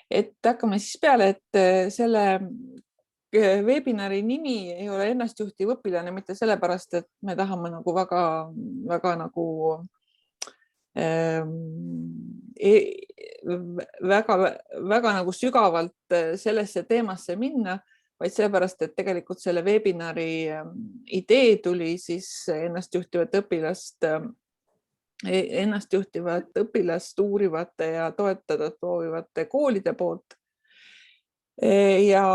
Et hakkame siis peale, et selle webinari nimi ei ole ennastjuhtiv õpilane mitte sellepärast, et me tahame nagu väga nagu väga nagu sügavalt sellesse teemasse minna, vaid sellepärast, et tegelikult selle webinari idee tuli siis ennastjuhtivat õpilast uurivate ja toetada proovivate koolide poolt. Ja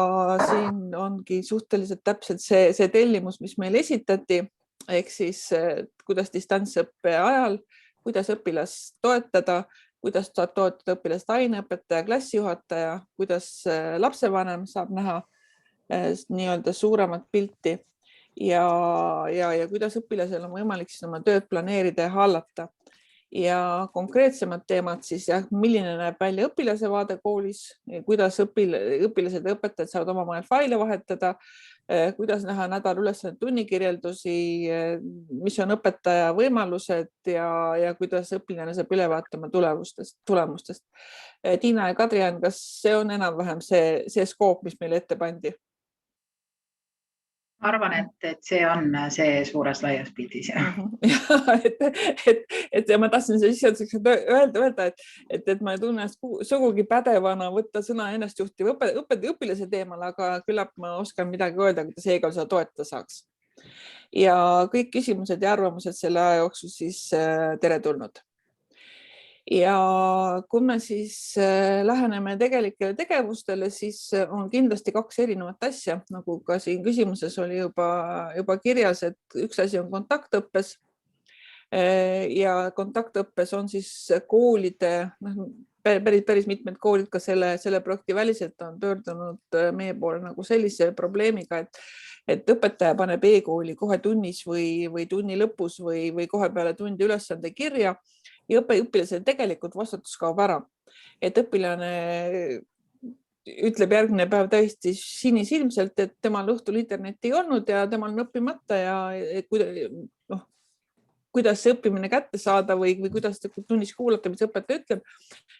siin ongi suhteliselt täpselt see tellimus, mis meil esitati, ehk siis kuidas distantsõppe ajal, kuidas õpilast toetada, kuidas saab toetada õpilast aineõpetaja, klassijuhataja, kuidas lapsevanem saab näha nii-öelda suuremat pilti ja kuidas õpilasel on võimalik siis oma tööd planeerida ja hallata. Ja konkreetsemad teemad siis, milline näeb välja õpilase vaade koolis, kuidas õpilased ja õpetajad saavad omavahel faile vahetada, kuidas näha nädala ülesande tunnikirjeldusi, mis on õpetaja võimalused ja kuidas õpilane saab ülevaate oma tulemustest. Tiina ja Kadrian, kas see on enam-vähem see skoop, mis meile ette pandi? Arvan, et see on see suures laias pildis. et ma tahtsin öelda, et ma ei tunne sugugi pädevana võtta sõna ennastjuhtiv õpilase teemal, aga küllap ma oskan midagi öelda, kuidas seega seda toetada saaks. Ja kõik küsimused ja arvamused selle aja jooksul siis teretulnud. Ja kui me siis läheneme tegelikele tegevustele, siis on kindlasti kaks erinevat asja, nagu ka siin küsimuses oli juba kirjas, et üks asi on kontaktõppes ja kontaktõppes on siis koolide, päris mitmed koolid ka selle projekti väliselt on pöördunud meie poole nagu sellise probleemiga, et õpetaja paneb e-kooli kohe tunnis või tunni lõpus või kohe peale tundi ülesande kirja ja õpilasel tegelikult vastutus kaob ära. Et õpilane ütleb järgmine päev täiesti sinisilmselt, et temal õhtul internetti ei olnud ja temal on õppimata ja kuidas see õppimine kätte saada või kuidas tunnis kuulata, mis õpetaja ütleb,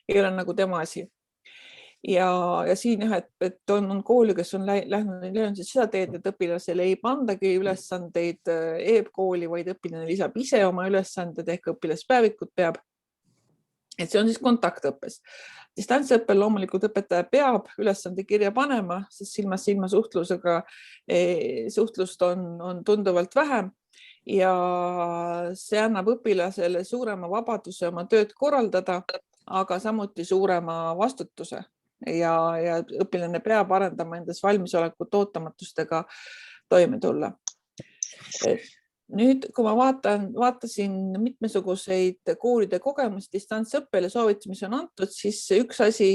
ei ole nagu tema asi. Ja siin et on kooli, kes on läinud seda teed, et õpilasele ei pandagi ülesandeid e-kooli, vaid õpilane lisab ise oma ülesanded ehk õpilaspäevikud peab. Et see on siis kontaktõppes. Distantsõppel loomulikult õpetaja peab ülesande kirja panema, sest silma suhtlusega suhtlust on tunduvalt vähem ja see annab õpilasele suurema vabaduse oma tööd korraldada, aga samuti suurema vastutuse. Ja õpilane peab arendama endas valmisolekut ootamatustega toime tulla. Nüüd, kui ma vaatasin mitmesuguseid koolide kogemusi distantsõppele soovitusi, mis on antud, siis üks asi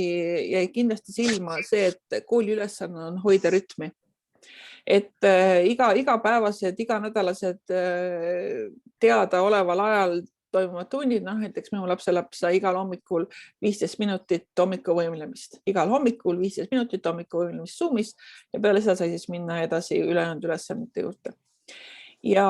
jäi kindlasti silma see, et kooli ülesanne on hoida rütmi. Et igapäevased, iganädalased teadaoleval ajal toimuvad tunnid, näiteks minu lapselaps sai igal hommikul 15 minutit hommikuvõimlemist. Igal hommikul 15 minutit hommikuvõimlemist Zoomis ja peale seda sai siis minna edasi ülejäänud ülesannete juurde. Ja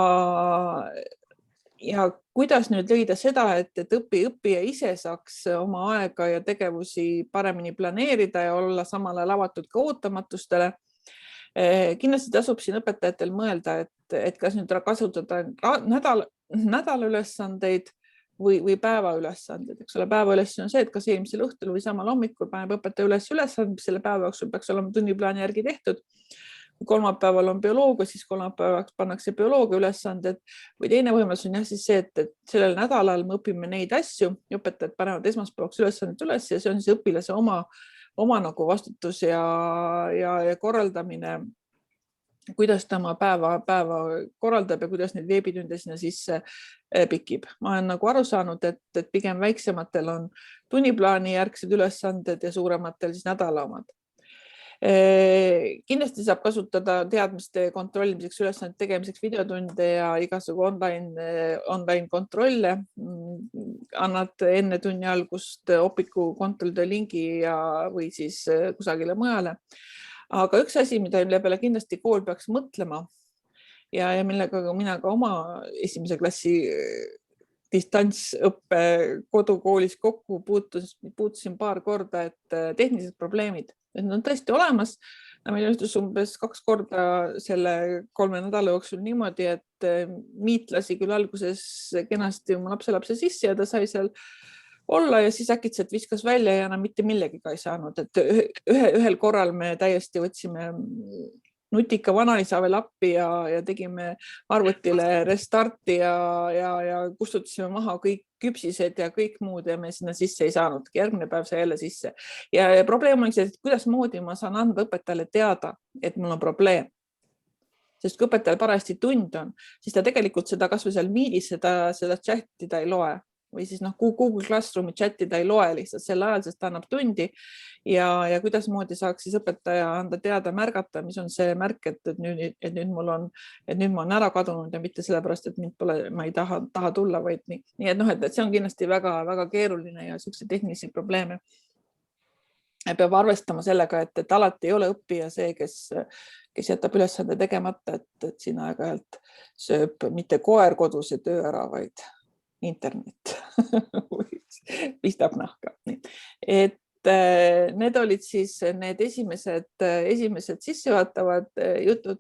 kuidas nüüd leida seda, et õppija ise saaks oma aega ja tegevusi paremini planeerida ja olla samal ajal avatud ka ootamatustele. Kindlasti tasub siin õpetajatel mõelda, et kas nüüd kasutada nädalaülesandeid või päevaülesandeid. Eks ole, päevaülesanne on see, et kas eelmisel õhtul või samal hommikul paneb õpetaja ülesande, mis selle päeva jooksul peaks olema tunniplaani järgi tehtud. Kui kolmapäeval on bioloogia, siis kolmapäevaks pannakse bioloogia ülesanded või teine võimalus on siis see, et sellel nädalal me õpime neid asju, õpetajad panevad esmaspäevaks ülesanded üles ja see on siis õpilase oma nagu vastutus ja korraldamine, kuidas ta oma päeva korraldab ja kuidas neid veebitunde sinna sisse pikib. Ma olen nagu aru saanud, et pigem väiksematel on tunniplaani järgsed ülesanded ja suurematel siis nädala omad. Kindlasti saab kasutada teadmiste kontrollimiseks, ülesannete tegemiseks videotunde ja igasugu online kontrolle. Annad enne tunni algust opiku kontrollide lingi või siis kusagile mujale. Aga üks asi, mille peale kindlasti kool peaks mõtlema ja millega mina ka oma esimese klassi distantsõppe kodukoolis kokku, puutusin paar korda, et tehnilised probleemid, et nad on tõesti olemas. Meil juhtus umbes 2 korda selle 3 nädala jooksul niimoodi, et Miit lasi küll alguses kenasti oma lapselapse sisse ja ta sai seal olla ja siis äkitselt viskas välja ja enam mitte millegiga ei saanud, et ühel korral me täiesti võtsime nutika vanaisa veel appi ja tegime arvutile restarti ja kustutasime maha kõik küpsised ja kõik muud ja me sinna sisse ei saanudki. Järgmine päev sai jälle sisse. Ja probleem on see, et kuidas moodi ma saan anda õpetajale teada, et mul on probleem. Sest kui õpetajal parajasti tund on, siis ta tegelikult seda kas või seal Meetis seda chatti ta ei loe. Või siis Google Classroomi chatti ta ei loe lihtsalt sel ajal, sest ta annab tundi ja kuidas moodi saaks siis õpetaja anda teada, märgata, mis on see märk, et nüüd ma olen ära kadunud ja mitte sellepärast, et mind pole, ma ei taha tulla, vaid nii. Nii et see on kindlasti väga keeruline ja selliseid tehnilisi probleeme. Peab arvestama sellega, et alati ei ole õppija see, kes jätab ülesande tegemata, et siin aeg-ajalt sööb mitte koer koduse töö ära, vaid internet pistab nahka. Et need olid siis need esimesed sissejuhatavad jutud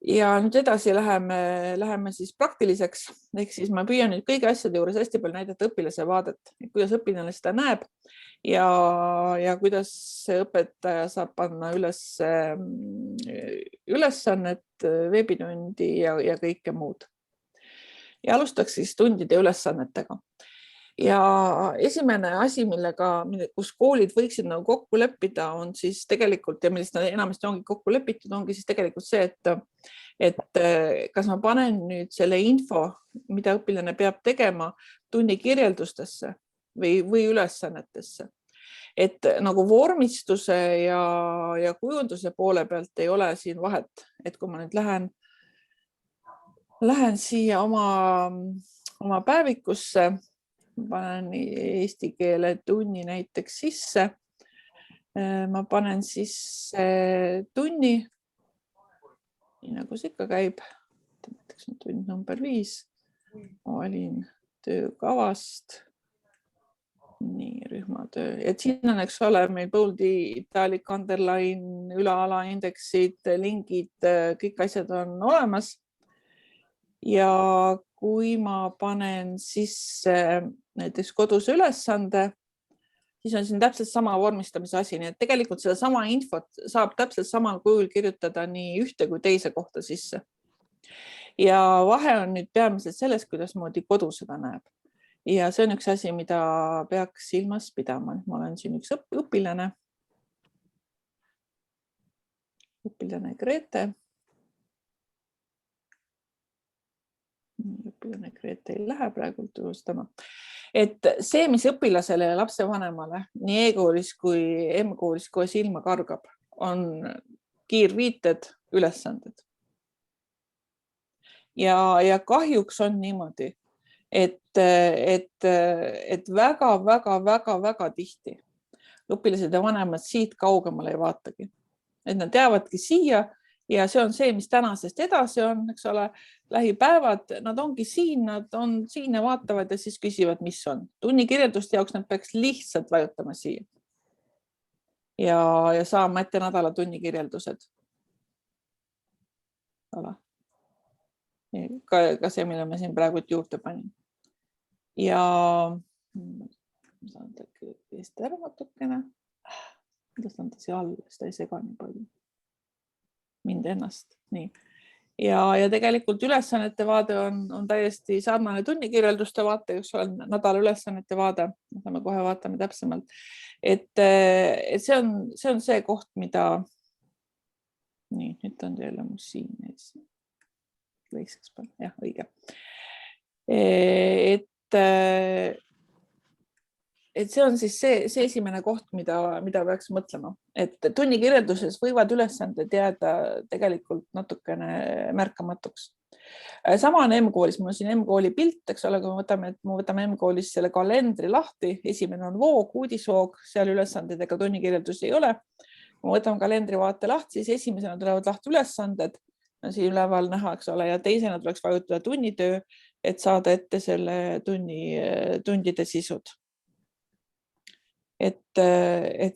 ja nüüd edasi läheme siis praktiliseks. Ehk siis ma püüan nüüd kõigi asjade juures hästi palju näidata õpilase vaadet, kuidas õpilane seda näeb ja kuidas õpetaja saab panna üles ülesannet, veebitundi ja kõike muud. Ja alustaks siis tundide ülesannetega. Ja esimene asi, kus koolid võiksid kokku leppida, on siis tegelikult ja millest enamasti ongi kokku lepitud, ongi siis tegelikult see, et kas ma panen nüüd selle info, mida õpilane peab tegema tunni kirjeldustesse või ülesannetesse. Et nagu vormistuse ja kujunduse poole pealt ei ole siin vahet, et kui ma nüüd lähen siia oma päevikusse, panen eesti keele tunni näiteks sisse. Ma panen sisse tunni, nii nagu see ikka käib. Näiteks on tund number 5. Valin töökavast. Nii, rühmatöö. Et siin on, eks ole, meil bold'i, italic, underline, üleala, indeksid, lingid, kõik asjad on olemas. Ja kui ma panen sisse näiteks koduse ülesande, siis on siin täpselt sama vormistamise asi. Nii et tegelikult seda sama infot saab täpselt samal kujul kirjutada nii ühte kui teise kohta sisse. Ja vahe on nüüd peamiselt selles, kuidas moodi kodu seda näeb. Ja see on üks asi, mida peaks silmas pidama. Ma olen siin üks õpilane Grete. Õpilane Grete ei lähe praegu tunnustama. Et see, mis õpilasele ja lapsevanemale nii e-koolis kui M-koolis kohe silma kargab, on kiirviited, ülesanded. Ja kahjuks on niimoodi, et väga tihti õpilased ja vanemad siit kaugemale ei vaatagi. Et nad teavadki siia ja see on see, mis tänasest edasi on, eks ole, lähipäevad, nad ongi siin, nad on siin ja vaatavad ja siis küsivad, mis on. Tunnikirjelduste jaoks nad peaks lihtsalt vajutama siia ja saama ette nädala tunnikirjeldused. Ka see, mille me siin praegu juurde panin. Ja ma saan teist ära natukene. Kuidas on ta siia all, sest ta ei sega nii palju. Mind ennast. Nii. Ja tegelikult ülesannete vaade on täiesti sarnane tunnikirjelduste vaate, üks on nädala ülesannete vaade. Me kohe vaatame täpsemalt. Et see on see koht, mida nii, nüüd on teile mu siin ees. Võikseks panna. Jah, õige. Et see on siis see esimene koht, mida peaks mõtlema. Et tunnikirjelduses võivad ülesanded jääda tegelikult natukene märkamatuks. Sama on M-koolis. Mul on siin M-kooli pilt, eks ole, kui me võtame M-koolis selle kalendri lahti. Esimene on voog, uudisvoog, seal ülesanded ega tunnikirjeldusi ei ole. Kui me võtame kalendri vaate lahti, siis esimesena tulevad lahti ülesanded. Siin üleval näha, eks ole, ja teisena tuleks vajutada tunnitöö et saada ette selle tundide sisud. Et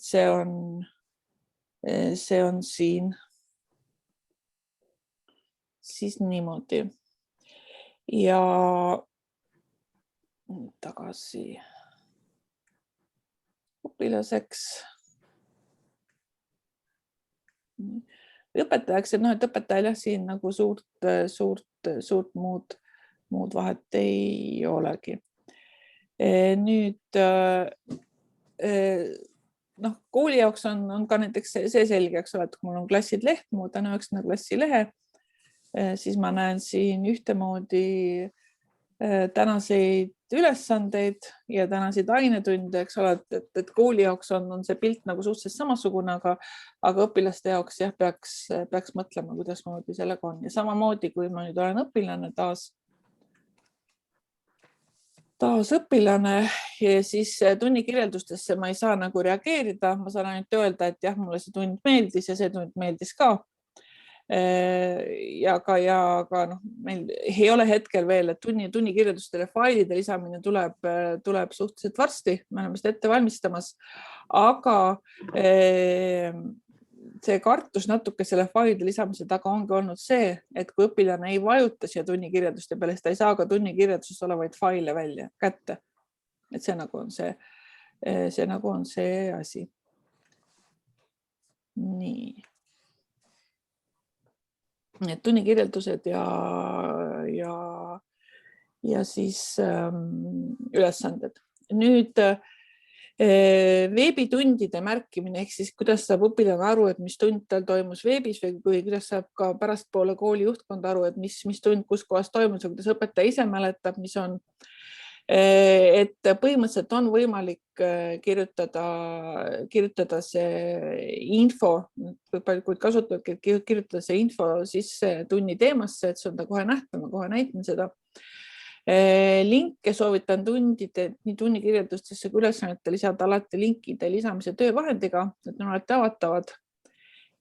see on siin siis niimoodi. Ja tagasi õpilaseks. Õpetajaks, et õpetajal siin nagu suurt muud vahet ei olegi. Nüüd kooli jaoks on ka näiteks see selge, eks ole, et kui mul on klassid leht, muudan 9. klassi lehe, siis ma näen siin ühtemoodi tänaseid ülesandeid ja tänaseid ainetunde, eks ole, et kooli jaoks on see pilt nagu suhteliselt samasugune, aga õpilaste jaoks jah, peaks mõtlema, kuidas moodi sellega on. Ja samamoodi, kui ma nüüd olen õpilane taas õpilane ja siis tunnikirjeldustesse ma ei saa nagu reageerida, ma saan ainult öelda, et jah, mulle see tund meeldis ja see tund meeldis ka. Ja meil ei ole hetkel veel, et tunnikirjeldustele failide lisamine tuleb suhteliselt varsti, me oleme seda ette valmistamas, aga see kartus natuke selle failide lisamise taga ongi olnud see, et kui õpilane ei vajuta siia tunnikirjelduste peale, siis ta ei saa ka tunnikirjelduses olevaid faile välja kätte. Et see nagu on see asi. Nii. Need tunnikirjeldused ja siis ülesanded. Nüüd veebitundide märkimine, ehk siis kuidas saab õpilane aru, et mis tund tal toimus veebis või kuidas saab ka pärastpoole kooli juhtkond aru, et mis tund kus kohas toimus ja kuidas õpetaja ise mäletab, mis on. Et põhimõtteliselt on võimalik kirjutada see info, kui kasutavad, kirjutada see info sisse tunni teemasse, et see on ta kohe nähtav, ma kohe näitan seda. Linke soovitan nii tunnikirjeldustesse kui ülesannete lisada alati linkide lisamise töövahendiga, et nad alati avatavad.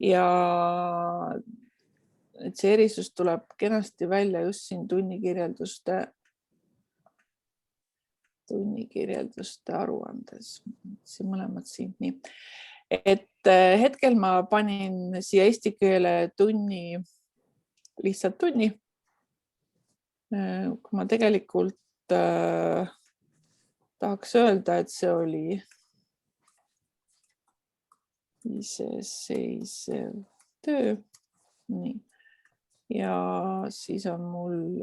Ja et see erisus tuleb kenasti välja just siin tunnikirjelduste aruandes. Siin mõlemad siin nii. Et hetkel ma panin siia eesti keele tunni, lihtsalt tunni. Kui ma tegelikult tahaks öelda, et see oli iseseisev töö. Nii. Ja siis on mul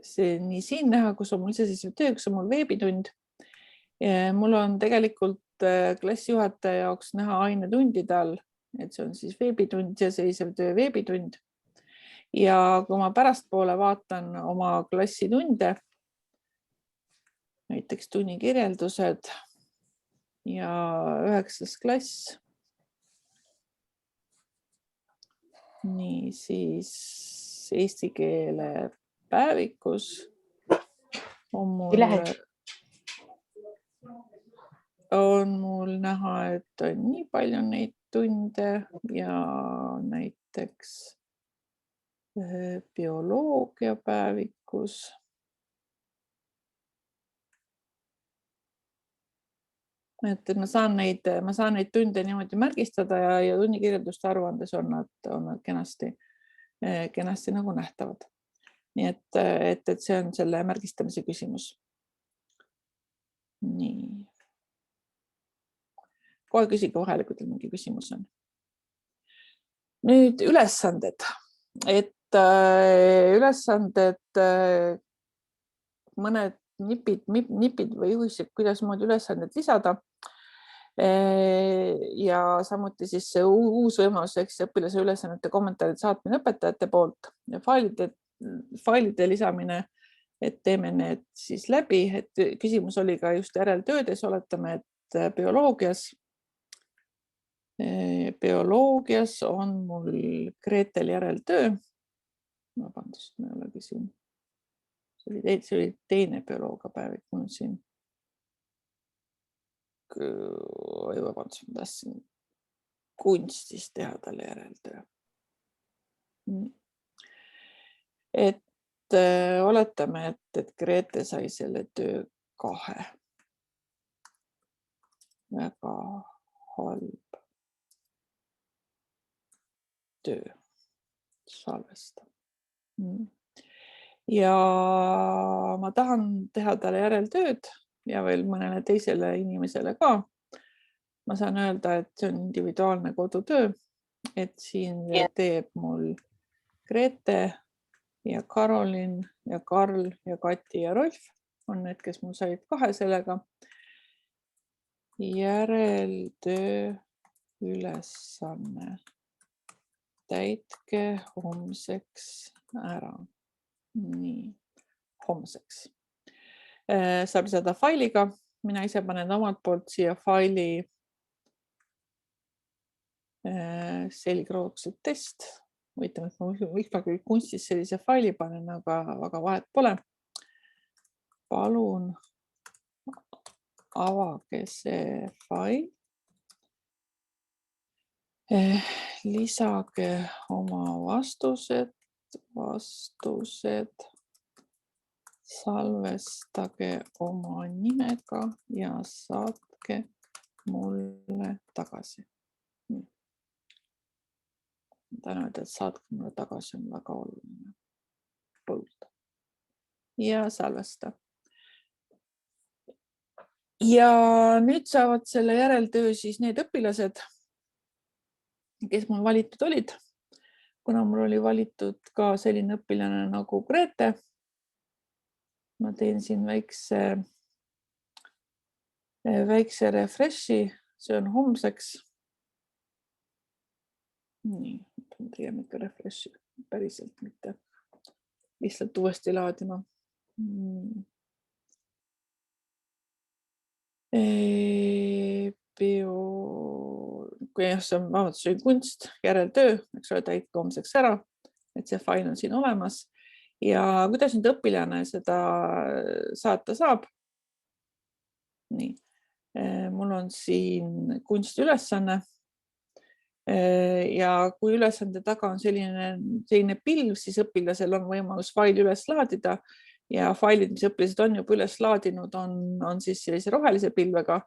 see nii siin näha, kus on mul iseseisev töö, kus on mul veebitund. Mul on tegelikult klassijuhataja jaoks näha ainetundide all, et see on siis veebitund, iseseisev töö veebitund. Ja kui ma pärastpoole vaatan oma klassitunde, näiteks tunnikirjeldused ja 9. klass. Nii, siis eesti keele päevikus on mul näha, et on nii palju neid tunde ja näiteks bioloogia päevikus. Et ma saan neid tunde niimoodi märgistada ja tunnikirjelduste aruandes on nad kenasti nagu nähtavad. Nii et see on selle märgistamise küsimus. Nii. Kohe küsige vahele, kui teil mingi küsimus on. Nüüd ülesanded. Et ülesanded, mõned nipid või juhised, kuidas moodi ülesanded lisada. Ja samuti siis see uus võimalus, eks õpilase ülesannete kommentaarid saatmine õpetajate poolt ja failide lisamine, et teeme need siis läbi. Et küsimus oli ka just järeltöödes, oletame, et bioloogias on mul Gretel järeltöö. Vabandust, me olegi siin. See oli teine bioloogiapäevik, mul on siin. Vabandust, ma tahtsin kunstist teha talle järeltöö. Et oletame, et Grete sai selle töö 2. Väga halb töö. Salvesta. Ja ma tahan teha talle järeltööd ja veel mõnele teisele inimesele ka. Ma saan öelda, et see on individuaalne kodutöö, et siin teeb mul Grete ja Karolin ja Karl ja Kati ja Rolf on need, kes mul said 2 sellega. Järeltöö ülesanne. Täitke homseks ära. Nii, homseks. Saab lisada failiga. Mina ise panen omalt poolt siia faili selgroogsed test. Võitame, et ma ikkagi kunstis sellise faili panen, aga vahet pole. Palun avage see fail. Lisage oma vastused, salvestage oma nimega ja saatke mulle tagasi. Tahan öelda, et saatke mulle tagasi on väga oluline. Bold. Ja salvesta. Ja nüüd saavad selle järeltöö siis need õpilased, kes mul valitud olid. Kuna mul oli valitud ka selline õpilane nagu Grete, ma teen siin väikse refreshi, see on homseks. Nii, tegeme ikka refreshi, päriselt mitte lihtsalt uuesti laadima. Kui see on kunst, järeltöö, eks ole, täitke homseks ära, et see fail on siin olemas. Ja kuidas nüüd õpilane seda saata saab? Nii, mul on siin kunstiülesanne ja kui ülesande taga on selline pilv, siis õpilasel on võimalus faili üles laadida ja failid, mis õpilased on juba üles laadinud, on siis sellise rohelise pilvega.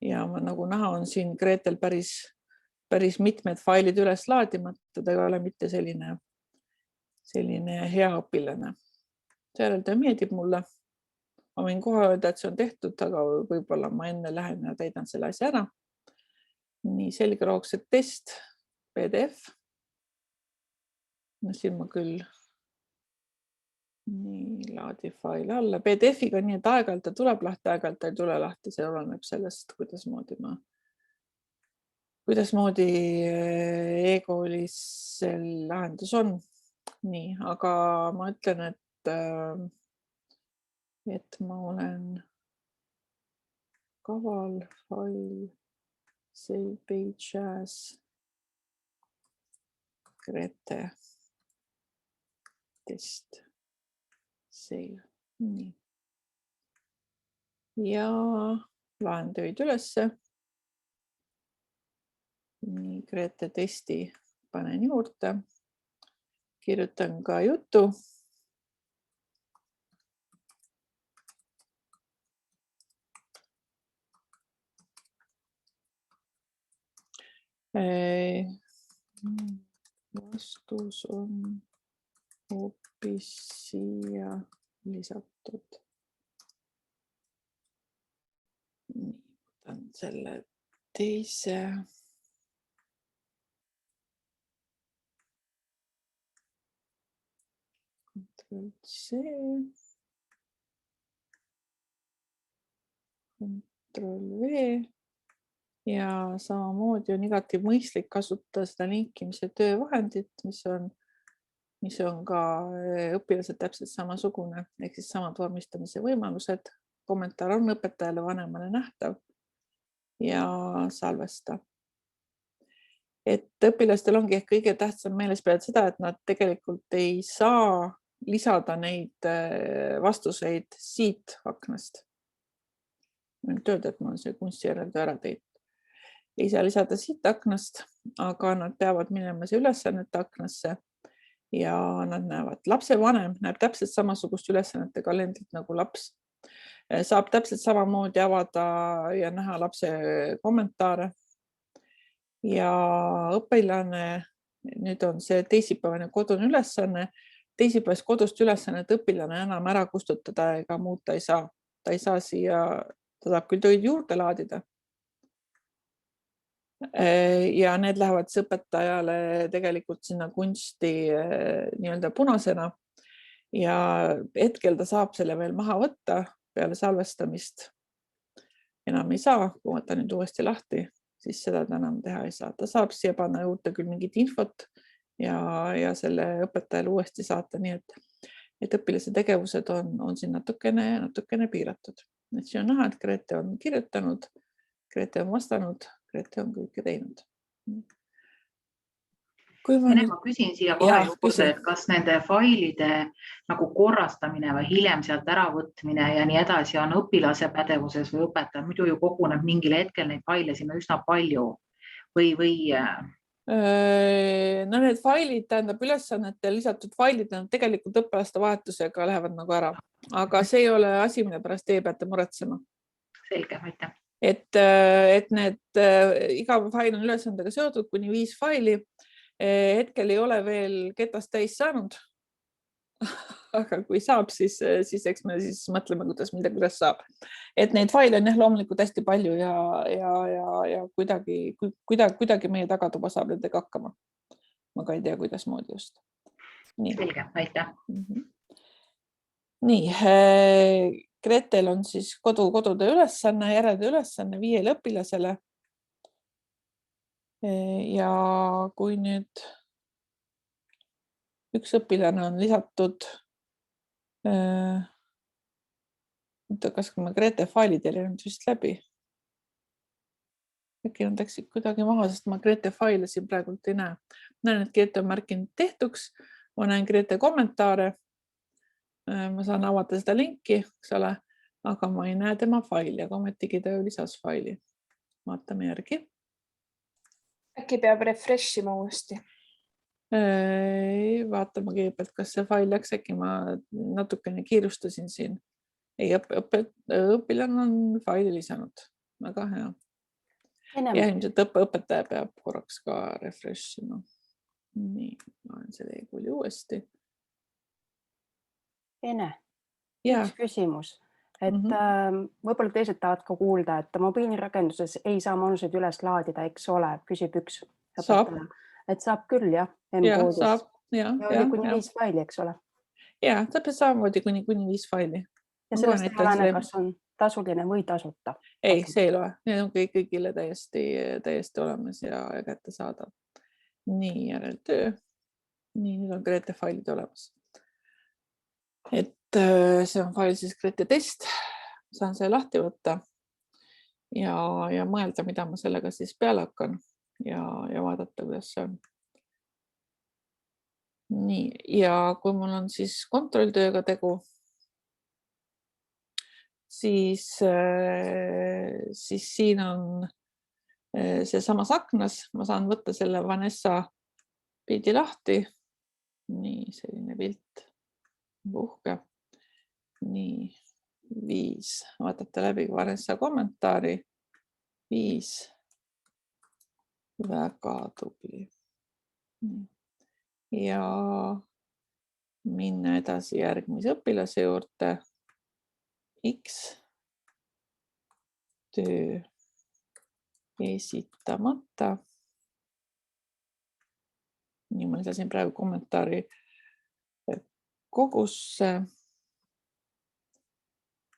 Ja nagu näha on siin Gretel päris mitmed failid üles laadimata, ta ei ole mitte selline hea õpilane. Järeltöö meeldib mulle. Ma võin kohe öelda, et see on tehtud, aga võib-olla ma enne lähen ja täidan selle asja ära. Nii, selgroogsed test, PDF. No siin ma küll nii laadi faili alla. PDF-iga nii, et aeg-ajalt ta tuleb lahti, aeg-ajalt ta ei tule lahti. See oleneb sellest, kuidasmoodi e-koolis see lahendus on. Nii, aga ma ütlen, et ma olen kaval, fail, save page as Grete test, save. Nii. Ja laen töid ülesse. Nii, Grete testi panen juurde. Kirjutan ka juttu. Vastus on hoopis siia lisatud. Võtan selle teise. Ctrl-C. Ctrl-V. Ja samamoodi on igati mõistlik kasutada seda linkimise töövahendit, mis on ka õpilased täpselt samasugune, ehk siis samad vormistamise võimalused. Kommentaar on õpetajale vanemale nähtav ja salvesta. Et õpilastel ongi ehk kõige tähtsam meeles pidada seda, et nad tegelikult ei saa lisada neid vastuseid siit aknast. Võin öelda, et ma olen see kunstijäreltöö ära teinud. Ei saa lisada siit aknast, aga nad peavad minema see ülesannete aknasse ja nad näevad. Lapsevanem näeb täpselt samasugust ülesannete kalendrit nagu laps. Saab täpselt samamoodi avada ja näha lapse kommentaare. Ja õpilane, nüüd on see teisipäevane kodune ülesanne, teisipäevast kodust ülesannet õpilane enam ära kustutada ega muuta ei saa. Ta ei saa siia, ta saab küll töid juurde laadida. Ja need lähevad õpetajale tegelikult sinna kunsti nii-öelda punasena ja hetkel ta saab selle veel maha võtta peale salvestamist. Enam ei saa, kui ta nüüd uuesti lahti, siis seda ta enam teha ei saa. Ta saab siia panna juurde küll mingit infot ja selle õpetajale uuesti saata, nii et õpilase tegevused on siin natukene piiratud. Et siin on näha, et Grete on kirjutanud, Grete on vastanud, Grete on kõike teinud. Ma küsin siia kohe juurde, et kas nende failide nagu korrastamine või hiljem sealt äravõtmine ja nii edasi on õpilase pädevuses või õpetaja, muidu ju koguneb mingil hetkel neid faile sinna üsna palju või? No need failid, tähendab ülesannete lisatud failid, nad tegelikult õpilaste vahetusega lähevad nagu ära, aga see ei ole asi, mille pärast teie peate muretsema. Selge, aitäh. Et need iga fail on ülesandega seotud kuni 5 faili. Hetkel ei ole veel ketast täis saanud, aga kui saab, siis eks me siis mõtleme, kuidas saab. Et neid faile on loomulikult hästi palju ja kuidagi meie tagatuba saab nendega hakkama. Ma ka ei tea, kuidas moodi just. Nii. Selge, aitäh. Nii, Gretel on siis kodude ülesanne, järede ülesanne 5 õpilasele. Ja kui nüüd üks õpilane on lisatud, kas ma Grete failid ei läinud vist läbi? Äkki nad läksid kuidagi maha, sest ma Grete faile siin praegult ei näe. Näen, et Grete on märkinud tehtuks, ma näen Grete kommentaare. Ma saan avada seda linki, eks ole, aga ma ei näe tema faili, aga ometigi ta lisas faili. Vaatame järgi. Äkki peab refreshima uuesti? Vaatame kõigepealt, kas see fail läks, äkki ma natukene kiirustasin siin. Ei, õpilane on faili lisanud. Väga hea. Ja ilmselt õpetaja peab korraks ka refreshima. Nii, ma olen selle e-kooli uuesti. Ene, üks küsimus, et võib-olla teised tahavad ka kuulda, et mobiilirakenduses ei saa manuseid üles laadida, eks ole, küsib üks õpetaja. Et saab küll, jah? Ja, saab. Ja oli kuni 5 faili, eks ole? Ja, täpselt samamoodi kuni 5 faili. Ja sellest ei ole, kas on tasuline või tasuta? Ei, see ei loe. Need on kõigile täiesti olemas ja kätte saada. Nii, järeltöö. Nii, nüüd on Grete failid olemas. Et see on fail siis Grete test. Saan see lahti võtta ja mõelda, mida ma sellega siis peale hakkan ja vaadata, kuidas see on. Nii, ja kui mul on siis kontrolltööga tegu, siis siin on see samas aknas. Ma saan võtta selle Vanessa pildi lahti. Nii, selline pilt. Uhke. Nii, 5. Vaatate läbi Vanessa kommentaari. 5. Väga tubli. Ja minna edasi järgmise õpilase juurde. X. Töö esitamata. Nii, ma lisasin praegu kommentaari kogusse.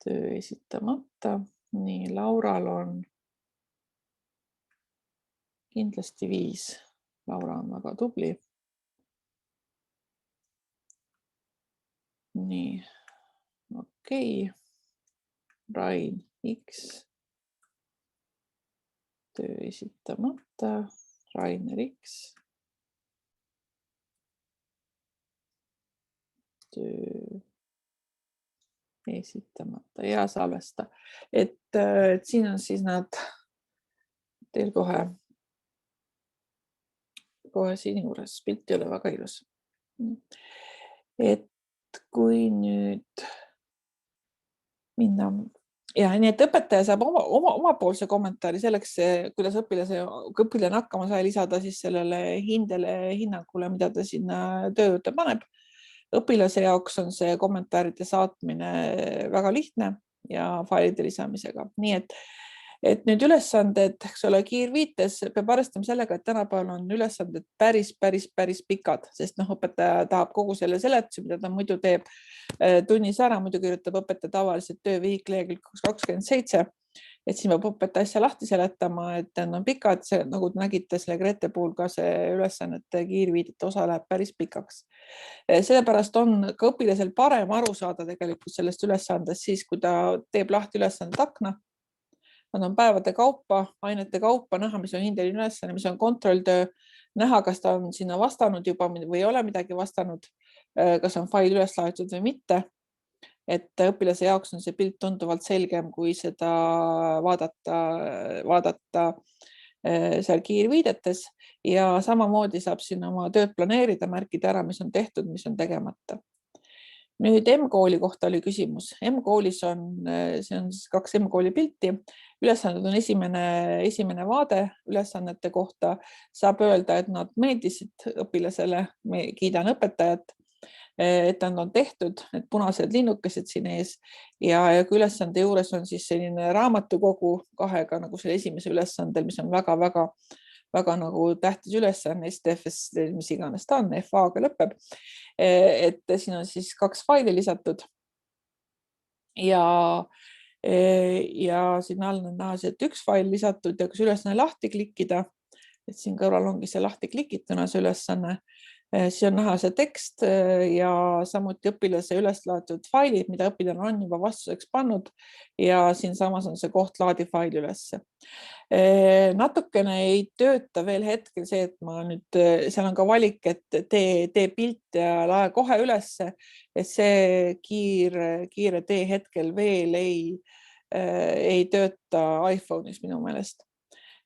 Töö esitamata. Nii, Laural on kindlasti 5. Laura on väga tubli. Nii, okei. Rain X. Töö esitamata. Rainer X. Töö esitamata ja salvesta. Et siin on siis nad teil kohe siin juures. Pilt ei ole väga ilus. Et kui nüüd minna ja nii, et õpetaja saab omapoolse kommentaari selleks, kuidas õpilane hakkama sai, lisada siis sellele hinnangule, mida ta sinna töö juurde paneb. Õpilase jaoks on see kommentaaride saatmine väga lihtne ja failide lisamisega. Nii et nüüd ülesanded, eks ole, kiirviites peab arvestama sellega, et tänapäeval on ülesanded päris pikad, sest õpetaja tahab kogu selle seletuse, mida ta muidu teeb tunnis ära, muidu kirjutab õpetaja tavaliselt töövihik lehekülg 27, et siin peab õpetaja asja lahti seletama, et need on pikad, nagu nägite selle Grete puhul ka see ülesannete kiirviidete osa läheb päris pikaks. Sellepärast on ka õpilasel parem aru saada tegelikult sellest ülesandest siis, kui ta teeb lahti ülesanded akna. Nad on päevade kaupa, ainete kaupa, näha, mis on hindeline ülesanne, mis on kontrolltöö, näha, kas ta on sinna vastanud juba või ei ole midagi vastanud, kas on fail üles laetud või mitte. Et õpilase jaoks on see pilt tunduvalt selgem, kui seda vaadata seal kiirviidetes ja samamoodi saab sinna oma tööd planeerida, märkida ära, mis on tehtud, mis on tegemata. Nüüd M-kooli kohta oli küsimus. M-koolis see on 2 M-kooli pilti. Ülesanded on esimene vaade ülesannete kohta. Saab öelda, et nad meeldisid õpilasele, kiidan õpetajat, et nad on tehtud, et punased linnukesed siin ees ja kui ülesande juures on siis selline raamatukogu kahega nagu selle esimese ülesandel, mis on väga nagu tähtis ülesanne, STFS, mis iganes ta on, FA-ga lõpeb. Et siin on siis 2 faili lisatud ja siin all on näha, et 1 fail lisatud ja kus ülesanne lahti klikkida, et siin kõrval ongi see lahti klikituna see ülesanne, siis on näha see tekst ja samuti õpilase üles laetud failid, mida õpilane on juba vastuseks pannud ja siin samas on see koht laadi fail ülesse. Natukene ei tööta veel hetkel see, et ma nüüd, seal on ka valik, et tee pilt ja lae kohe ülesse, et see kiire tee hetkel veel ei tööta iPhone'is minu meelest.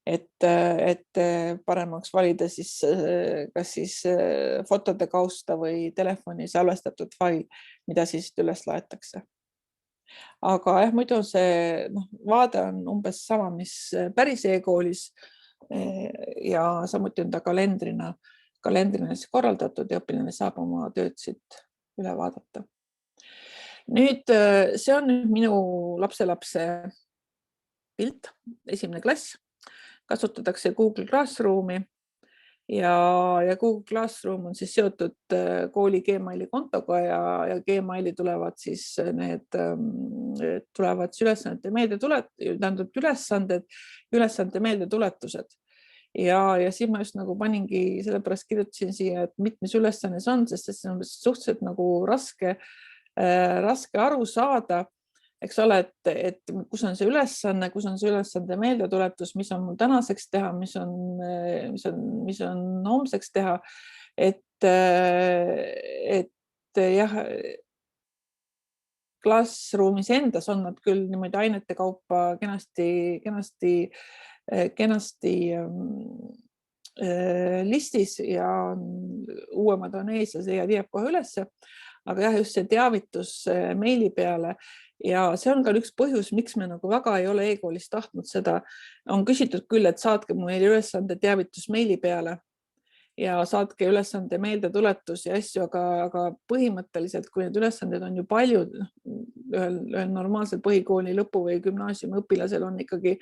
Et paremaks valida siis kas siis fotode kausta või telefoni salvestatud fail, mida siis üles laetakse. Aga muidu see vaade on umbes sama, mis päris e-koolis ja samuti on ta kalendrina korraldatud ja õpilane saab oma tööd siit üle vaadata. Nüüd see on minu lapselapse pilt, 1. klass. Kasutatakse Google Classroomi ja Google Classroom on siis seotud kooli Gmaili kontoga ja Gmaili tulevad siis ülesande meeldetuletused. Ja siin ma just nagu paningi, sellepärast kirjutasin siia, et mitmes ülesanne see on, sest see on suhteliselt nagu raske aru saada. Eks ole, et kus on see ülesande meeldetuletus, mis on mul tänaseks teha, mis on homseks teha, et jah, Classroomis endas on nad küll niimoodi ainete kaupa kenasti listis ja uuemad on ees ja see jääb kohe ülesse. Aga jah, just see teavitus meili peale ja see on ka üks põhjus, miks me nagu väga ei ole e-koolis tahtnud seda. On küsitud küll, et saatke meile ülesande teavitus meili peale ja saatke ülesande meeldetuletus ja asju, aga põhimõtteliselt, kui need ülesanded on ju paljud, ühel normaalsel põhikooli lõpu või gümnaasiumi õpilasel on ikkagi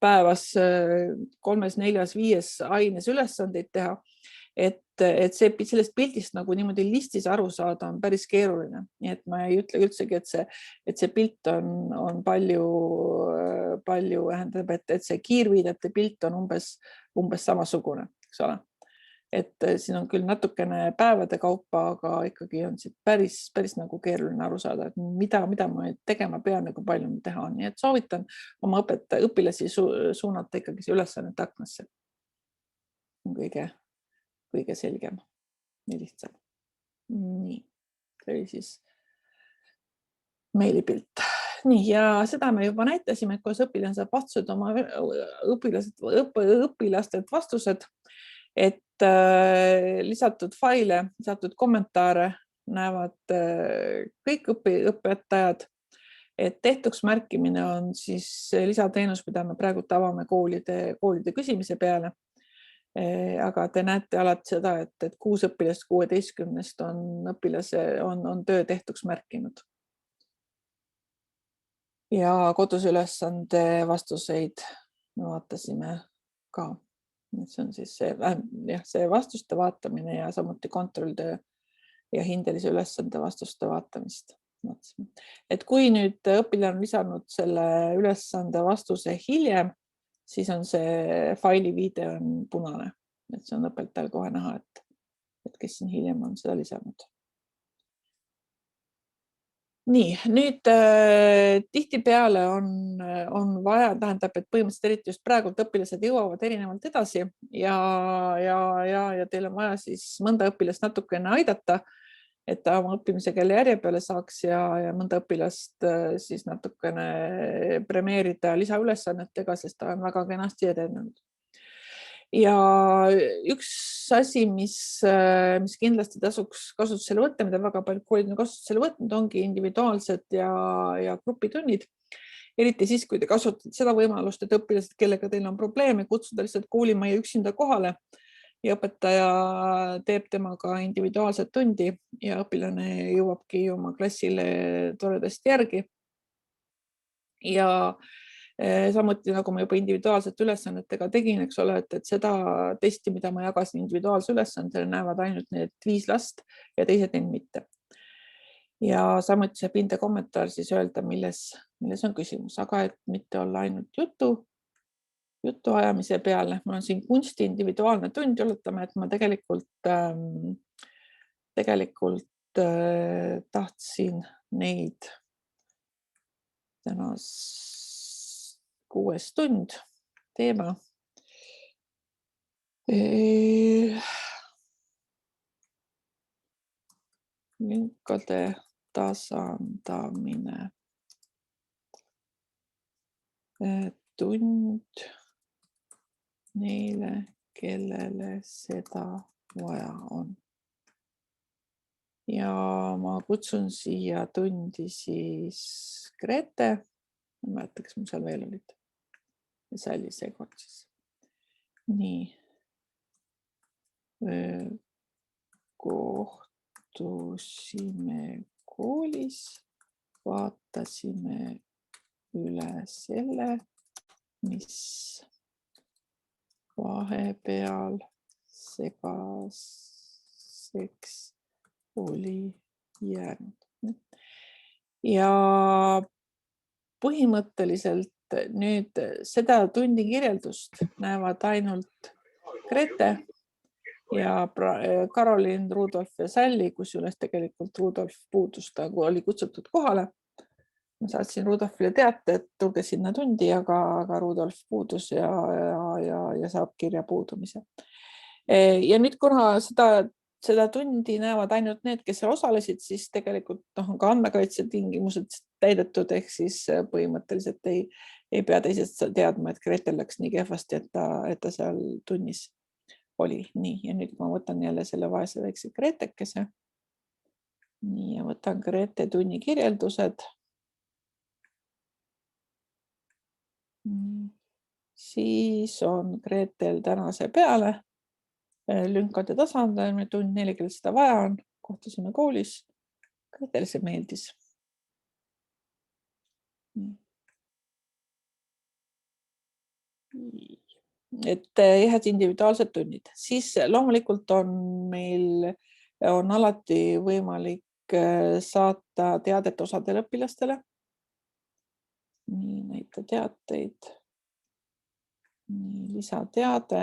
päevas 3, 4, 5 aines ülesandeid teha, et sellest pildist nagu niimoodi listis aru saada on päris keeruline. Nii et ma ei ütle üldsegi, et see pilt on palju, et see kiirviidete pilt on umbes samasugune, eks ole. Et siin on küll natukene päevade kaupa, aga ikkagi on siit päris nagu keeruline aru saada, et mida ma tegema pean ja kui palju ma teha on. Nii et soovitan oma õpilasi suunata ikkagi see ülesannete aknasse. Kõige selgem ja lihtsam. Nii, see oli siis meilipilt. Nii, ja seda me juba näitasime, et kuidas õpilane saab vastused oma õpilastelt vastused et lisatud faile, lisatud kommentaare näevad kõik õpetajad, et tehtuks märkimine on siis lisateenus, mida me praegu avame koolide küsimise peale. Aga te näete alati seda, et 6 õpilast 16 on töö tehtuks märkinud. Ja kodusülesande vastuseid me vaatasime ka. See on siis see vastuste vaatamine ja samuti kontrolltöö ja hindelise ülesande vastuste vaatamist. Et kui nüüd õpilane on lisanud selle ülesande vastuse hiljem, siis on see faili viide on punane. Et see on õpetajal kohe näha, et kes siin hiljem on seda lisanud. Nii, nüüd tihtipeale on vaja, tähendab, et põhimõtteliselt eriti just praegult õpilased jõuavad erinevalt edasi ja teil on vaja siis mõnda õpilast natukene aidata, et ta oma õppimise keele järje peale saaks ja mõnda õpilast siis natukene premeerida lisaülesannetega, sest ta on väga kenasti edenenud. Ja üks asi, mis kindlasti tasuks kasutusele võtta, mida väga palju koolid on kasutusele võtnud, ongi individuaalsed ja grupitunnid. Eriti siis, kui te kasutate seda võimalust, et õpilased, kellega teil on probleeme, kutsuda lihtsalt koolimajja üksinda kohale ja õpetaja teeb temaga individuaalset tundi ja õpilane jõuabki oma klassile toredasti järgi. Ja samuti, nagu ma juba individuaalsete ülesannetega tegin, eks ole, et seda testi, mida ma jagasin individuaalse ülesandele, näevad ainult need 5 last ja teised neid mitte. Ja samuti saab hinde kommentaar siis öelda, milles on küsimus, aga et mitte olla ainult jutu ajamise peale. Mul on siin kunsti individuaalne tund, oletame, et ma tegelikult tahtsin neid täna 6. tund teema. Lünkade tasandamine. Tund neile, kellele seda vaja on. Ja ma kutsun siia tundi siis Grete. Ma mäletan, kas mul seal veel olid. Ja see oli seekord siis. Nii. Kohtusime koolis, vaatasime üle selle, mis vahepeal segaseks oli jäänud. Ja põhimõtteliselt nüüd seda tundi kirjeldust näevad ainult Grete ja Karolin, Rudolf ja Sally, kusjuures tegelikult Rudolf puudus, ta oli kutsutud kohale. Ma saatsin Rudolfile teate, et tulge sinna tundi, aga Rudolf puudus ja saab kirja puudumise. Ja nüüd, kuna seda tundi näevad ainult need, kes seal osalesid, siis tegelikult on ka andmekaitse tingimused täidetud, ehk siis põhimõtteliselt ei pea teised teadma, et Gretel läks nii kehvasti, et ta seal tunnis oli. Nii, ja nüüd ma võtan jälle selle vaese väikse Gretekese. Nii, ja võtan Grete tunni kirjeldused. Siis on Gretel tänase peale. Lünkade tasandamine, tund neile, kellel seda vaja on. Kohtusime koolis. Gretel see meeldis. Et head individuaalsed tunnid. Siis loomulikult on alati võimalik saata teadet osadele õpilastele. Nii, näita teateid. Nii, lisateade.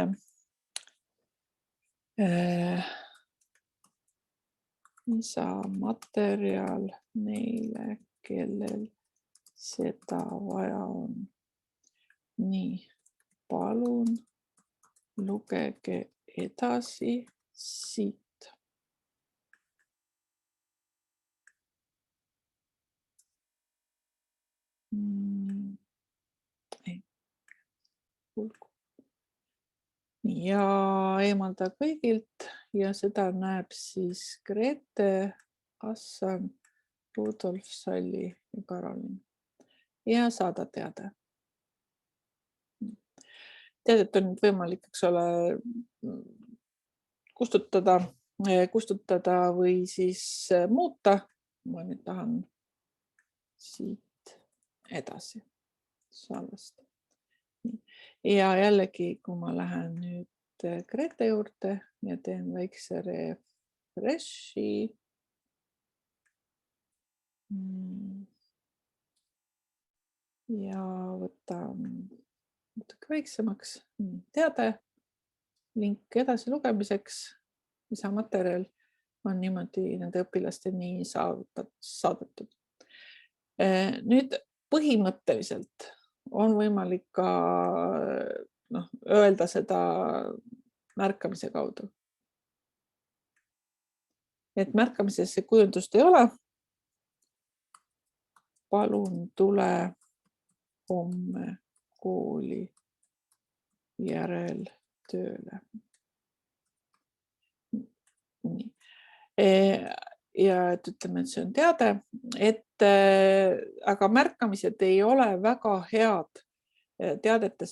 Lisamaterjal neile, kellel seda vaja on. Nii, palun lugege edasi siit. ja eemalda kõigilt ja seda näeb siis Grete, Assan, Rudolf, Salli ja Karolin ja saada teade. Teadet on nüüd võimalik, eks ole, kustutada või siis muuta. Ma nüüd tahan siit edasi salvest. Ja jällegi, kui ma lähen nüüd Grete juurde ja teen väikse refreshi. Ja võtan natuke väiksemaks teade, link edasi lugemiseks, lisamaterjal on niimoodi nende õpilasteni saadetud. Nüüd põhimõtteliselt on võimalik ka öelda seda märkamise kaudu. Et märkamises see kujundust ei ole. Palun tule homme kooli järel tööle. Nii. Ja et ütleme, et see on teade, aga märkamised ei ole väga head teadete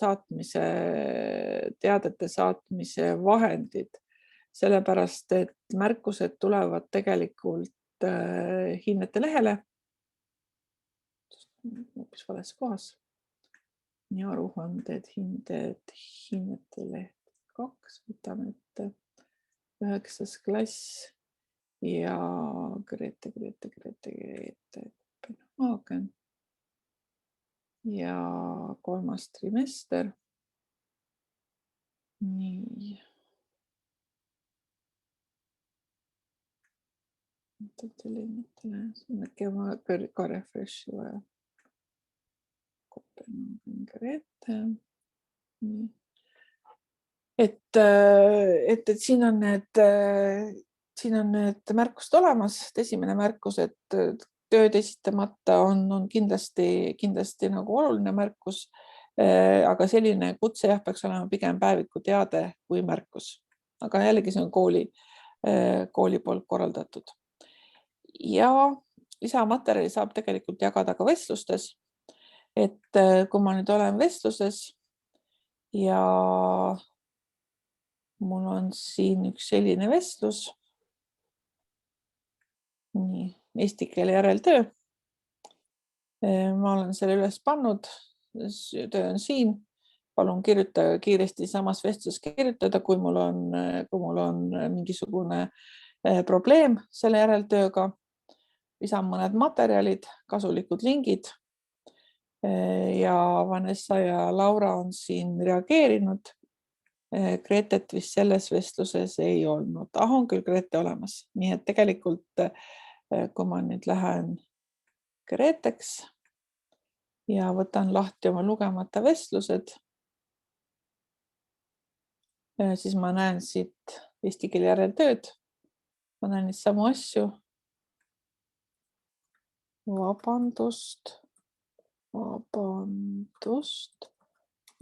saatmise vahendid, sellepärast, et märkused tulevad tegelikult hinnete lehele, hoopis vales kohas, nii aruanded, hinnete leht 2, võtame ette 9. klass ja Grete Kopenhaagen ja 3. trimester. Nii. Äkki ma ka refreshi vaja. Kopenhaagen, Grete. Nii. Et siin on need märkused olemas. Esimene märkus, et tööd esitamata on kindlasti nagu oluline märkus, aga selline kutse peaks olema pigem päeviku teade kui märkus. Aga jällegi see on kooli poolt korraldatud. Ja lisamaterjali saab tegelikult jagada ka vestlustes. Et kui ma nüüd olen vestluses ja mul on siin üks selline vestlus. Nii, eesti keele järeltöö. Ma olen selle üles pannud. Töö on siin. Palun kirjuta kiiresti samas vestluses kirjutada, kui mul on mingisugune probleem selle järeltööga. Lisan mõned materjalid, kasulikud lingid. Ja Vanessa ja Laura on siin reageerinud. Gretet vist selles vestluses ei olnud. On küll Grete olemas. Nii et tegelikult, kui ma nüüd lähen Greteks ja võtan lahti oma lugemata vestlused, siis ma näen siit eesti keele järeltööd. Ma näen neid samu asju. Vabandust.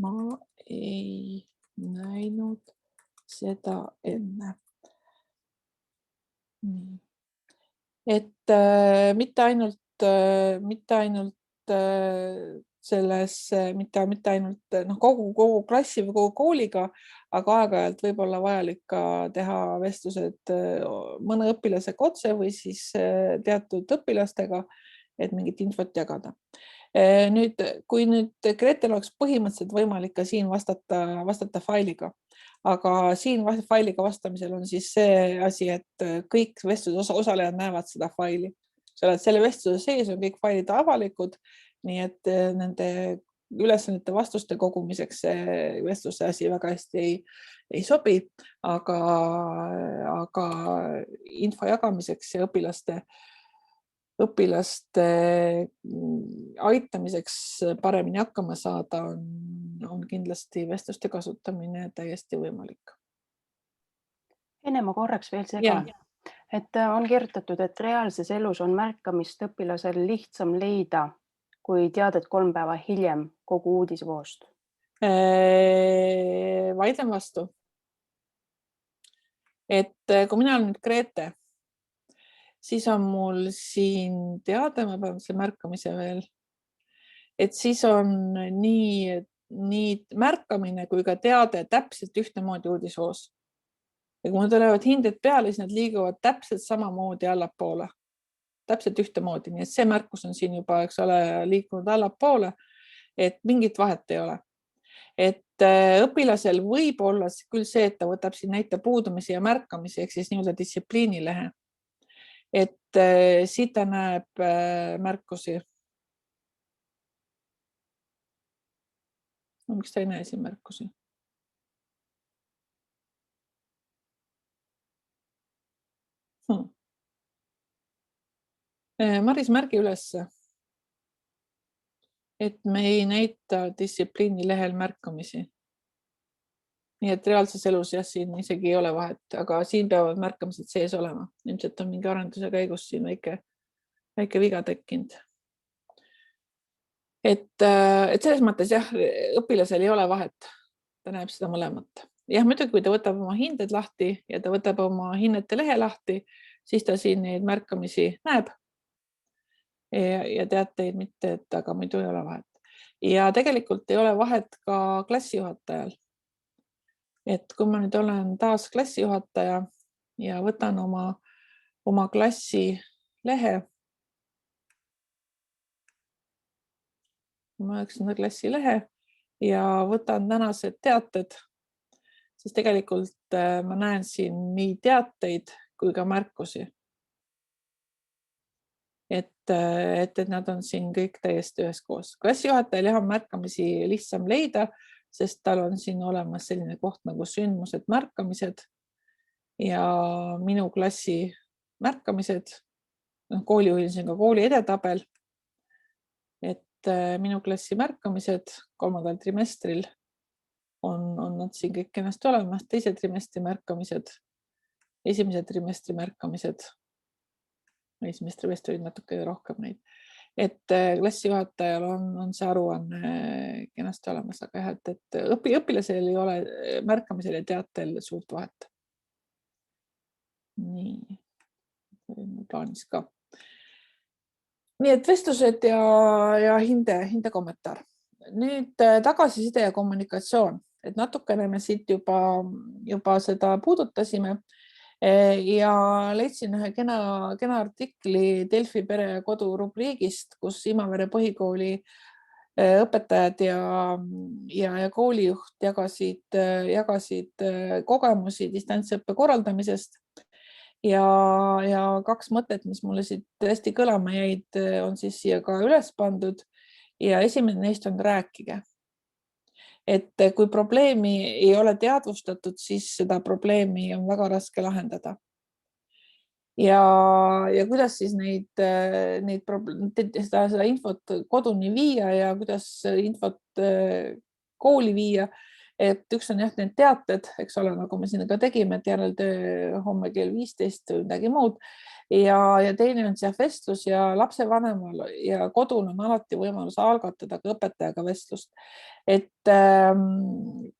Ma ei näinud seda enne. Et mitte ainult kogu klassi või kogu kooliga, aga aeg-ajalt võib olla vajalik ka teha vestlused mõne õpilasega otse või siis teatud õpilastega, et mingit infot jagada. Nüüd, kui Gretel oleks põhimõtteliselt võimalik ka siin vastata failiga, aga siin failiga vastamisel on siis see asi, et kõik vestluse osalejad näevad seda faili. Selle vestluse sees on kõik failid avalikud, nii et nende ülesannete vastuste kogumiseks see vestluse asi väga hästi ei sobi, aga info jagamiseks ja õpilaste aitamiseks paremini hakkama saada on kindlasti vestluste kasutamine täiesti võimalik. Enne ma korraks veel segan, et on kirjutatud, et reaalses elus on märkamist õpilasel lihtsam leida, kui teadet 3 päeva hiljem kogu uudisvoost. Vaidlen vastu. et kui mina olen nüüd Grete, siis on mul siin teade, ma pean selle märkamise veel, et siis on nii märkamine kui ka teade täpselt ühtemoodi uudishoos. Ja kui mul tulevad hinded peale, siis nad liiguvad täpselt samamoodi allapoole. Täpselt ühtemoodi, nii et see märkus on siin juba, eks ole, liikunud allapoole, et mingit vahet ei ole. Et õpilasel võib olla küll see, et ta võtab siin näite puudumisi ja märkamisi, ehk siis nii-öelda distsipliinilehe. Et siit ta näeb märkusi. No, miks ta ei näe siin märkusi? Maris, märgi üles, et me ei näita distsipliini lehel märkamisi. Nii et reaalses elus jah, siin isegi ei ole vahet, aga siin peavad märkamised sees olema. Ilmselt on mingi arenduse käigus siin väike viga tekkinud. Et selles mõttes jah, õpilasel ei ole vahet. Ta näeb seda mõlemat. Jah, muidugi, kui ta võtab oma hinded lahti ja ta võtab oma hinnete lehe lahti, siis ta siin neid märkamisi näeb. Ja teateid mitte, et aga muidu ei ole vahet. Ja tegelikult ei ole vahet ka klassijuhatajal. Et kui ma nüüd olen taas klassijuhataja ja võtan oma klassi lehe, ma 9. klassi lehe ja võtan tänased teated, siis tegelikult ma näen siin nii teateid kui ka märkusi. Et nad on siin kõik täiesti üheskoos. Klassijuhatajal on märkamisi lihtsam leida, sest tal on siin olemas selline koht nagu sündmused, märkamised ja minu klassi märkamised. Koolijuhil on ka kooli edetabel. Et minu klassi märkamised 3. trimestril on nad siin kõik ennast olemas. 2. trimestri märkamised, 1. trimestri märkamised. 1. trimestri olid natuke rohkem neid. Et klassijuhatajal on see aruanne kenasti olemas, aga jah, et õpilasel ei ole märkamisel ja teatel suurt vahet. Nii, plaanis ka. Nii et vestlused ja hinde kommentaar. Nüüd tagasiside ja kommunikatsioon, et natukene me siit juba seda puudutasime. Ja leidsin ühe kena artikli Delfi pere ja kodu rubriigist, kus Imavere põhikooli õpetajad ja koolijuht jagasid kogemusi distantsõppe korraldamisest. Ja 2 mõtet, mis mulle siit hästi kõlama jäid, on siis siia ka üles pandud ja esimene neist on rääkige. Et kui probleemi ei ole teadvustatud, siis seda probleemi on väga raske lahendada. Ja kuidas siis seda infot koduni viia ja kuidas infot kooli viia. Et üks on jah need teated, eks ole, nagu me siin ka tegime, et järeltöö homme kell 15 või midagi muud. Ja teine on see vestlus ja lapsevanemal ja kodul on alati võimalus algatada ka õpetajaga vestlust. Et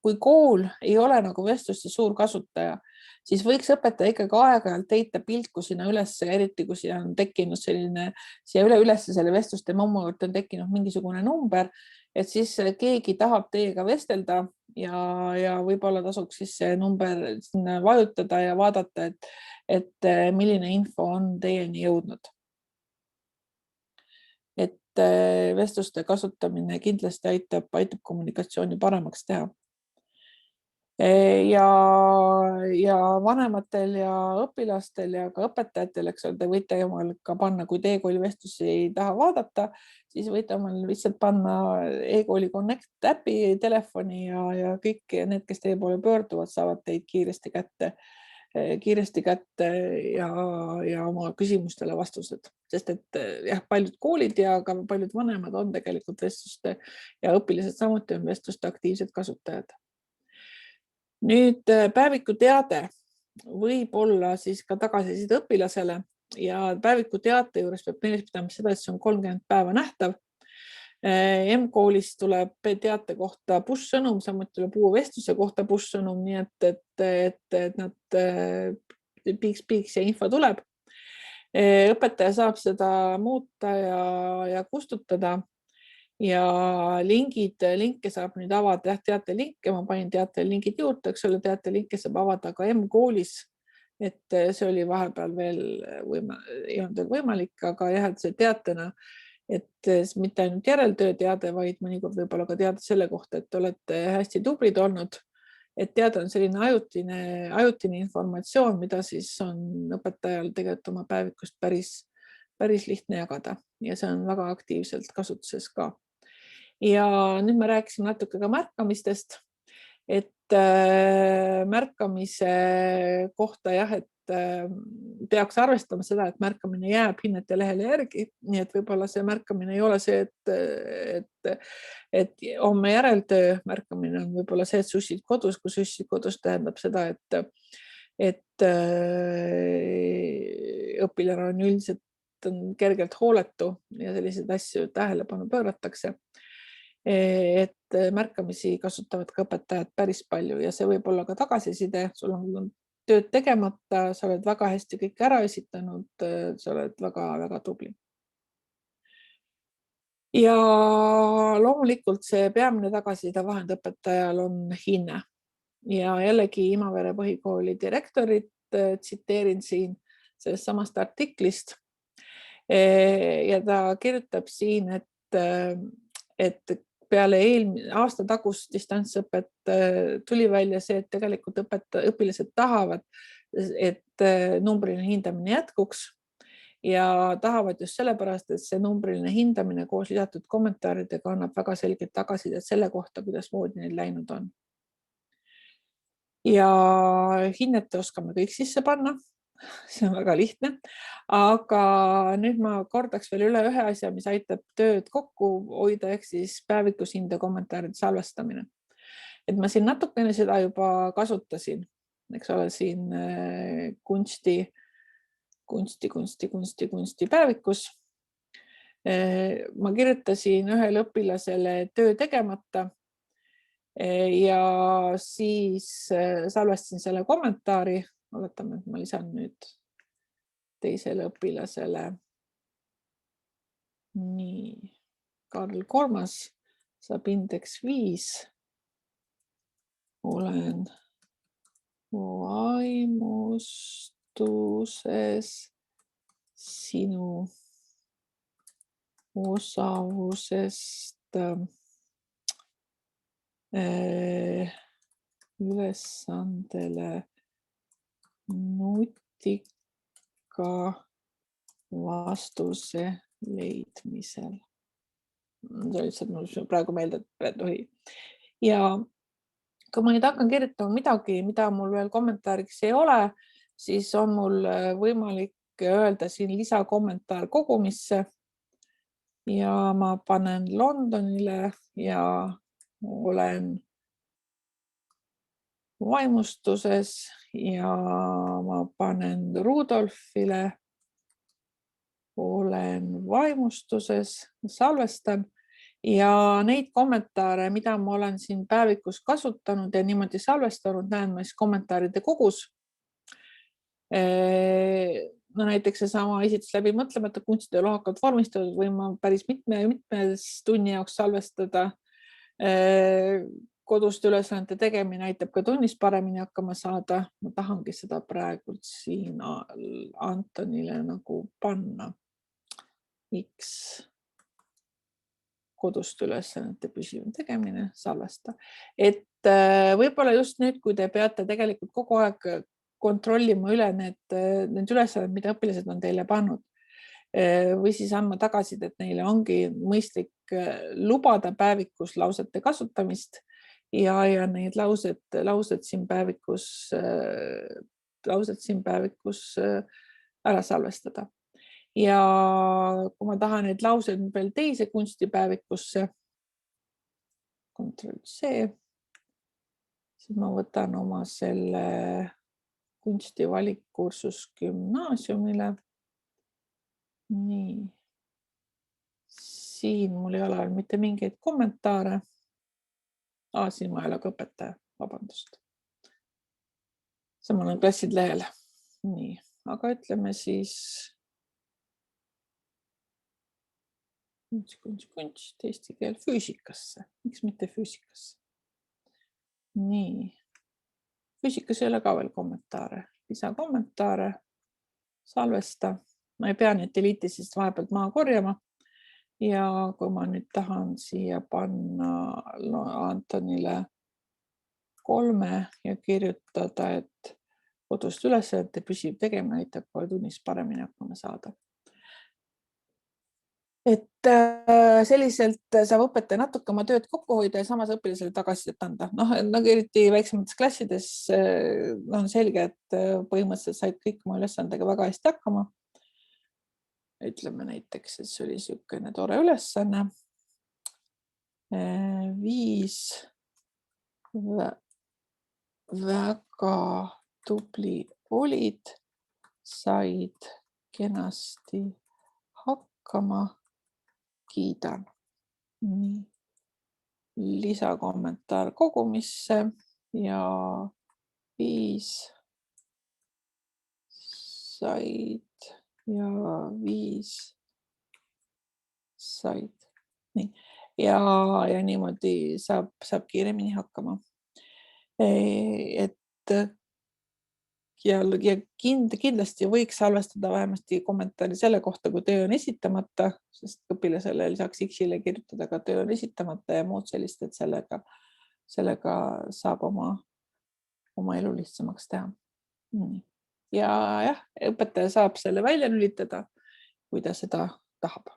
kui kool ei ole nagu vestluste suur kasutaja, siis võiks õpetaja ikkagi aeg-ajalt heita pilku sinna üles, eriti kui siia on tekkinud siia üles selle vestluste mommu juurde on tekkinud mingisugune number, et siis keegi tahab teiega vestelda ja võib-olla tasuks siis see number sinna vajutada ja vaadata, et milline info on teieni jõudnud. Et vestluste kasutamine kindlasti aitab kommunikatsiooni paremaks teha. Ja vanematel ja õpilastel ja ka õpetajatel, eks ole, te võite omal ka panna, kui e-kooli vestlusi ei taha vaadata, siis võite omal lihtsalt panna e-kooli Connect äpi telefoni ja kõik need, kes teie poole pöörduvad, saavad teid kiiresti kätte ja oma küsimustele vastused, sest et jah, paljud koolid ja ka paljud vanemad on tegelikult vestluste ja õpilased samuti on vestluste aktiivsed kasutajad. Nüüd päeviku teade võib olla siis ka tagasiside õpilasele ja päeviku teate juures peab meeles pidama seda, et see on 30 päeva nähtav. M-koolist tuleb teate kohta push-sõnum, samuti tuleb uue vestluse kohta push-sõnum, nii et nad piiks ja info tuleb. Õpetaja saab seda muuta ja kustutada ja linke saab nüüd avada, teatelinke, ma panin teatelingid juurde, eks ole, teatelinke saab avada ka M-koolis, et see oli vahepeal veel ei olnud veel võimalik, aga jah, et see teatena, et mitte ainult järeltöö teade, vaid mõnikord võib-olla ka teada selle kohta, et olete hästi tublid olnud, et teada on selline ajutine informatsioon, mida siis on õpetajal tegelikult oma päevikust päris lihtne jagada ja see on väga aktiivselt kasutuses ka. Ja nüüd me rääkisime natuke ka märkamistest, et märkamise kohta jah, et peaks arvestama seda, et märkamine jääb hinnete lehele järgi, nii et võib-olla see märkamine ei ole see, et homme järeltöö märkamine on võib-olla see, et sussid kodus, kui sussid kodus tähendab seda, et õpilane on üldiselt kergelt hooletu ja selliseid asju tähelepanu pööratakse. Et märkamisi kasutavad ka õpetajad päris palju ja see võib olla ka tagasiside, sul on tööd tegemata, sa oled väga hästi kõik ära esitanud, sa oled väga tubli. Ja loomulikult see peamine tagasiside vahend õpetajal on hinne ja jällegi Imavere põhikooli direktorit tsiteerin siin sellest samast artiklist ja ta kirjutab siin, et peale aasta tagust distantsõpet tuli välja see, et tegelikult õpilased tahavad, et numbriline hindamine jätkuks ja tahavad just sellepärast, et see numbriline hindamine koos lisatud kommentaaridega annab väga selgelt tagasisidet selle kohta, kuidas moodi neil läinud on. Ja hinnet oskame kõik sisse panna. See on väga lihtne, aga nüüd ma kordaks veel üle ühe asja, mis aitab tööd kokku hoida, ehk siis päevikushinde kommentaaride salvestamine. Et ma siin natukene seda juba kasutasin, eks ole, siin kunsti päevikus. Ma kirjutasin ühele õpilasele töö tegemata ja siis salvestasin selle kommentaari. Oletame, et ma lisan nüüd teisele õpilasele. Nii, Karl Kolmas saab indeks 5. Olen vaimustuses sinu osavusest ülesandele nutika vastuse leidmisel. See lihtsalt mul praegu meelde, et tohi. Ja kui ma nüüd hakkan kirjutama midagi, mida mul veel kommentaariks ei ole, siis on mul võimalik öelda siin lisakommentaar kogumisse ja ma panen Londonile ja olen vaimustuses ja ma panen Rudolfile, olen vaimustuses, salvestan ja neid kommentaare, mida ma olen siin päevikus kasutanud ja niimoodi salvestanud, näen ma siis kommentaaride kogus. No näiteks see sama esitus läbi mõtlemata kunstide lohakalt vormistatud või ma päris mitmes tunni jaoks salvestada. Kodust ülesannete tegemine aitab ka tunnis paremini hakkama saada. Ma tahangi seda praegu siin Antonile nagu panna. X kodust ülesannete püsiv tegemine, salvesta. Et võib-olla just nüüd, kui te peate tegelikult kogu aeg kontrollima üle need ülesanned, mida õpilased on teile pannud või siis andma tagasisidet, et neile ongi mõistlik lubada päevikus lausete kasutamist ja need laused siin päevikus ära salvestada. Ja kui ma tahan neid lauseid veel teise kunstipäevikusse, Ctrl C, siis ma võtan oma selle kunstivalikkursus gümnaasiumile. Nii. siin mul ei ole mitte mingeid kommentaare. Siin ma ei ole ka õpetaja, vabandust. Sama on klassid lehel. Nii, aga ütleme siis kunst, eesti keel füüsikasse. Miks mitte füüsikasse? Nii, füüsikas ei ole ka veel kommentaare. Lisakommentaare, salvesta. Ma ei pea neid delete'i siis vahepealt maha korjama. Ja kui ma nüüd tahan siia panna Antonile 3 ja kirjutada, et kodust ülesannete püsiv tegemine aitab kohe tunnis paremini hakkama saada. Et selliselt saab õpetaja natuke oma tööd kokku hoida ja samas õpilasele tagasisidet anda. Nagu eriti väiksemates klassides on selge, et põhimõtteliselt said kõik oma ülesandega väga hästi hakkama. Ütleme näiteks, et see oli niisugune tore ülesanne. 5 väga tubli olid, said kenasti hakkama, kiidan. Nii. Lisakommentaar kogumisse ja 5 said ja 5 said. Nii. Ja niimoodi saab kiiremini hakkama. Ja kindlasti võiks salvestada vähemasti kommentaari selle kohta, kui töö on esitamata, sest õpilasele lisaks X-ile kirjutada ka töö on esitamata ja muud sellist, et sellega saab oma elu lihtsamaks teha. Ja jah, õpetaja saab selle välja lülitada, kui ta seda tahab.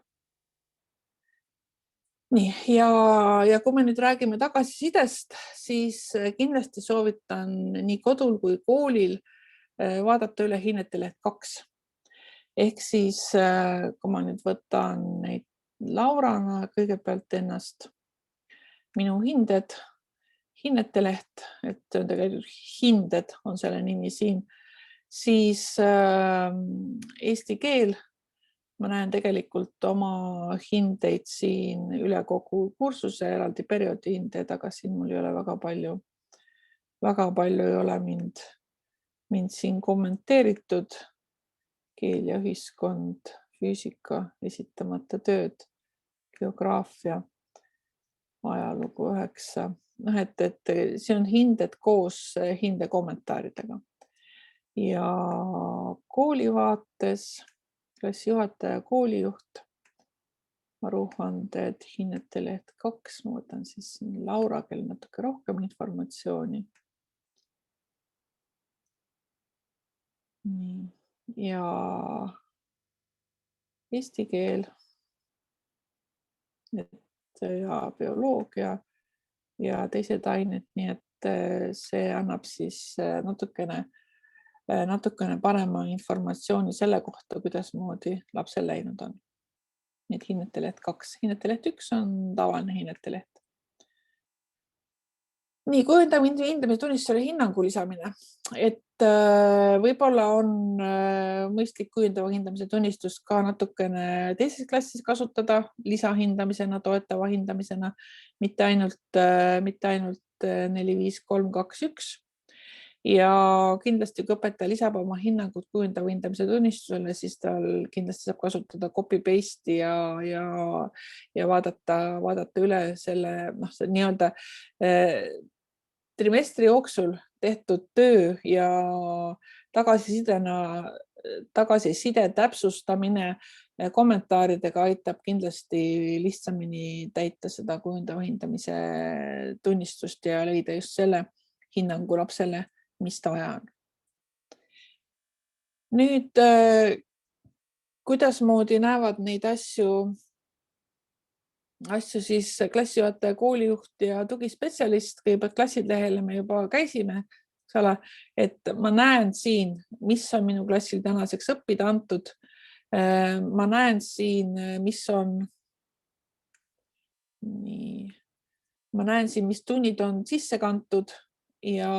Nii, ja kui me nüüd räägime tagasisidest, siis kindlasti soovitan nii kodul kui koolil vaadata üle hinnete leht 2. Ehk siis, kui ma nüüd võtan neid Laurana kõigepealt ennast, minu hinded, hinnete leht, et tegelikult hinded on selle nimi siin, siis eesti keel, ma näen tegelikult oma hindeid siin üle kogu kursuse, eraldi perioodi hindeid, aga siin mul ei ole väga palju ei ole mind siin kommenteeritud. Keel ja ühiskond, füüsika, esitamata tööd, geograafia, ajalugu 9. Et see on hinded koos hindekommentaaridega. Ja kooli vaates klassijuhataja, koolijuht, aruanded, hinnete leht 2, ma võtan siis Laura, kel natuke rohkem informatsiooni. Nii. Ja eesti keel ja bioloogia ja teised ained, nii et see annab siis natukene parema informatsiooni selle kohta, kuidas moodi lapsel läinud on. Need hinnete leht 2. Hinnete leht 1 on tavaline hinnete leht. Nii, hindamise tunnistusele hinnangu lisamine, et võib-olla on mõistlik kujundava hindamise tunnistust ka natukene teises klassis kasutada lisahindamisena, toetava hindamisena, mitte ainult 4, 5, 3, 2, 1. Ja kindlasti, kui õpetaja lisab oma hinnangut kujundava hindamise tunnistusele, siis tal kindlasti saab kasutada copy-paste ja vaadata üle selle nii-öelda trimestri jooksul tehtud töö ja tagasiside täpsustamine kommentaaridega aitab kindlasti lihtsamini täita seda kujundava hindamise tunnistust ja leida just selle hinnangu lapsele, mis ta vaja on. Nüüd, kuidas moodi näevad neid asju siis klassijuhataja, koolijuht ja tugispetsialist, kõigepealt klassilehele me juba käisime, et ma näen siin, mis on minu klassil tänaseks õppida antud. Ma näen siin, mis tunnid on sisse kantud ja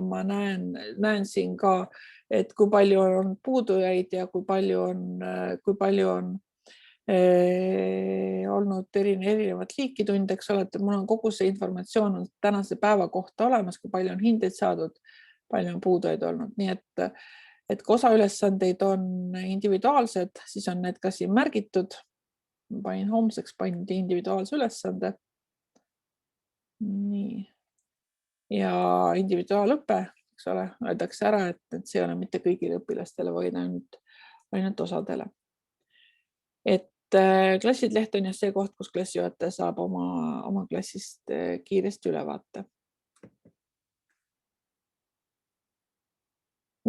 ma näen siin ka, et kui palju on puudujaid ja kui palju on olnud erinevat liiki tunde, eks ole, et mul on kogu see informatsioon on tänase päeva kohta olemas, kui palju on hindeid saadud, palju on puudujaid olnud, nii et kui osa ülesandeid on individuaalsed, siis on need ka siin märgitud. Panin homseks, panin individuaalse ülesande. Nii. Ja individuaalõpe, eks ole, öeldakse ära, et see ei ole mitte kõigile õpilastele, vaid ainult osadele. Et klassid leht on just see koht, kus klassijuhataja saab oma klassist kiiresti ülevaate.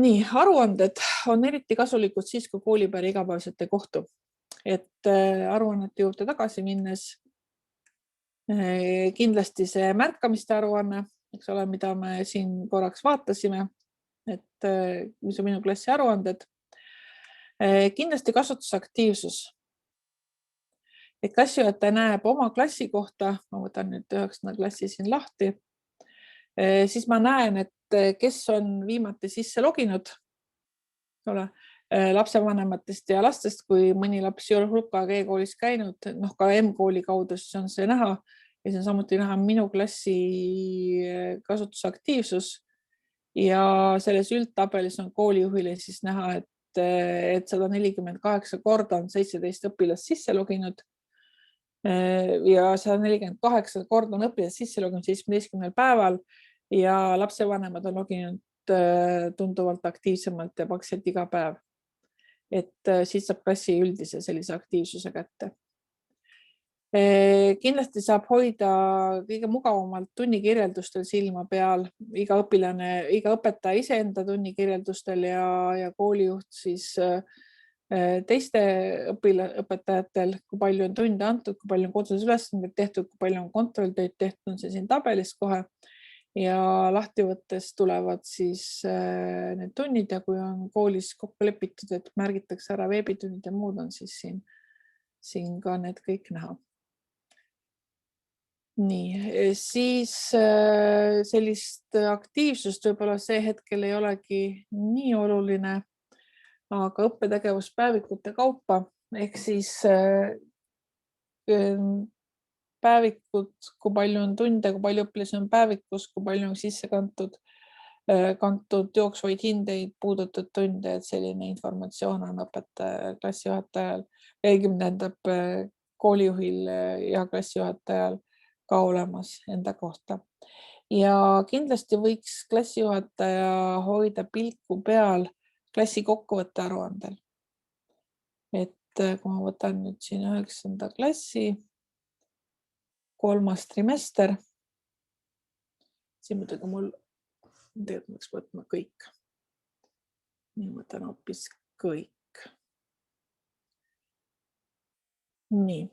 Nii, aruanded on eriti kasulikud siis, kui koolipäri igapäevaselt ei kohtu. Et aruannete juurde tagasi minnes kindlasti see märkamiste aruanne, eks ole, mida me siin korraks vaatasime, et mis on minu klassi aruanded. Kindlasti kasutusaktiivsus. Et klassijuhataja näeb oma klassi kohta, ma võtan nüüd 9. klassi siin lahti, siis ma näen, et kes on viimati sisse loginud, lapsevanematest ja lastest, kui mõni laps ei ole hulk aega e-koolis käinud, ka M-kooli kaudu, siis on see näha ja see on samuti näha minu klassi kasutusaktiivsus ja selles üldtabelis on koolijuhile siis näha, et 148 korda on 17 õpilast sisse loginud ja 148 korda on õpilast sisse loginud 17 päeval ja lapsevanemad on loginud tunduvalt aktiivsemalt ja pakselt iga päev. Et siis saab klassi üldise sellise aktiivsuse kätte. Kindlasti saab hoida kõige mugavamalt tunnikirjeldustel silma peal, iga õpetaja iseenda tunnikirjeldustel ja koolijuht siis teiste õpetajatel, kui palju on tunde antud, kui palju on kodusülesanded tehtud, kui palju on kontrolltöid tehtud, on see siin tabelis kohe ja lahti võttes tulevad siis need tunnid ja kui on koolis kokku lepitud, et märgitakse ära veebitunnid ja muud on siis siin ka need kõik näha. Nii, siis sellist aktiivsust võib-olla see hetkel ei olegi nii oluline, aga õppetegevuspäevikute kaupa ehk siis päevikud, kui palju on tunde, kui palju õpilasi on päevikus, kui palju on sisse kantud jooksvaid hindeid, puudutud tunde, et selline informatsioon on õpetaja klassijuhatajal, tähendab koolijuhil ja klassijuhatajal ka olemas enda kohta. Ja kindlasti võiks klassijuhataja hoida pilku peal klassi kokkuvõtte aruandel. Et kui ma võtan nüüd siin 9. klassi, 3. trimester, siin muidugi mul peaks võtma kõik. Nii võtan hoopis kõik. Nii.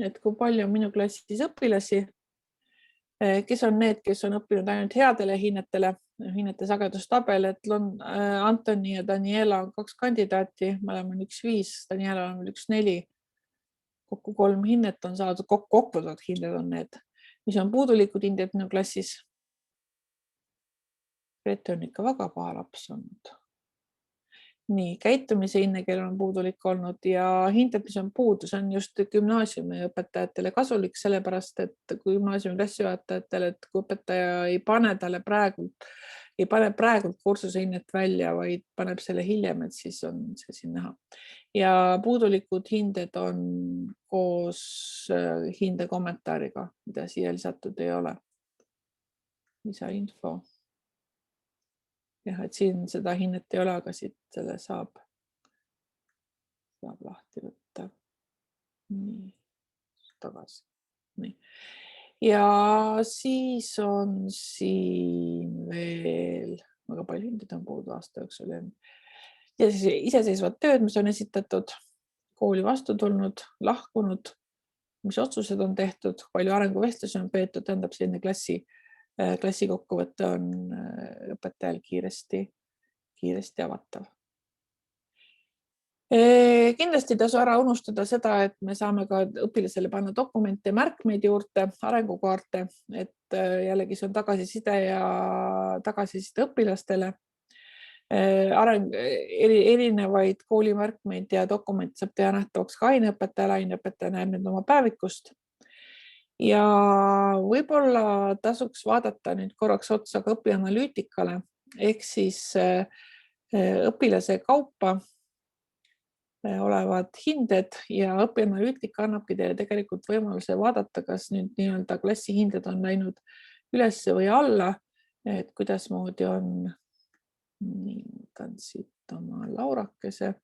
Et kui palju on minu klassis õpilasi, kes on need, kes on õppinud ainult headele hinnetele, hinnete sagedustabel, et Antoni ja Daniela on 2 kandidaati, me oleme 1,5, Daniela on 1,4. Kokku 3 hinnet on saadud, kokkuvõtvad hinded on need, mis on puudulikud hinded minu klassis. Grete on ikka väga paha laps olnud. Nii, käitumise hinne, kellel on puudulik olnud ja hinded, mis on puudu, see on just gümnaasiumi õpetajatele kasulik, sellepärast, et gümnaasiumi klassijuhatajatele, et kui õpetaja ei pane praegult kursuse hinnet välja, vaid paneb selle hiljem, et siis on see siin näha. Ja puudulikud hinded on koos hinde kommentaariga, mida siia lisatud ei ole. Lisainfo. Jah, et siin seda hinnet ei ole, aga siit selle saab lahti võtta. Nii, tagasi. Nii. Ja siis on siin veel, väga palju hinded on puudu aasta jooksul. Ja siis iseseisvad tööd, mis on esitatud, kooli vastu tulnud, lahkunud, mis otsused on tehtud, palju arenguvestlusi on peetud, tähendab selline klassi kokkuvõte on õpetajal kiiresti avatav. Kindlasti tasu ära unustada seda, et me saame ka õpilasele panna dokumente, märkmeid juurde, arengukaarte, et jällegi see on tagasiside õpilastele. erinevaid koolimärkmeid ja dokumente saab teha nähtavaks ka aineõpetaja näeb need oma päevikust. Ja võib-olla tasuks vaadata nüüd korraks otsa ka õpianalüütikale ehk siis õpilase kaupa olevad hinded ja õpianalüütika annabki teile tegelikult võimaluse vaadata, kas nüüd nii-öelda klassi hinded on läinud üles või alla, et kuidas moodi on. Nii, võtan siit oma Laurakese.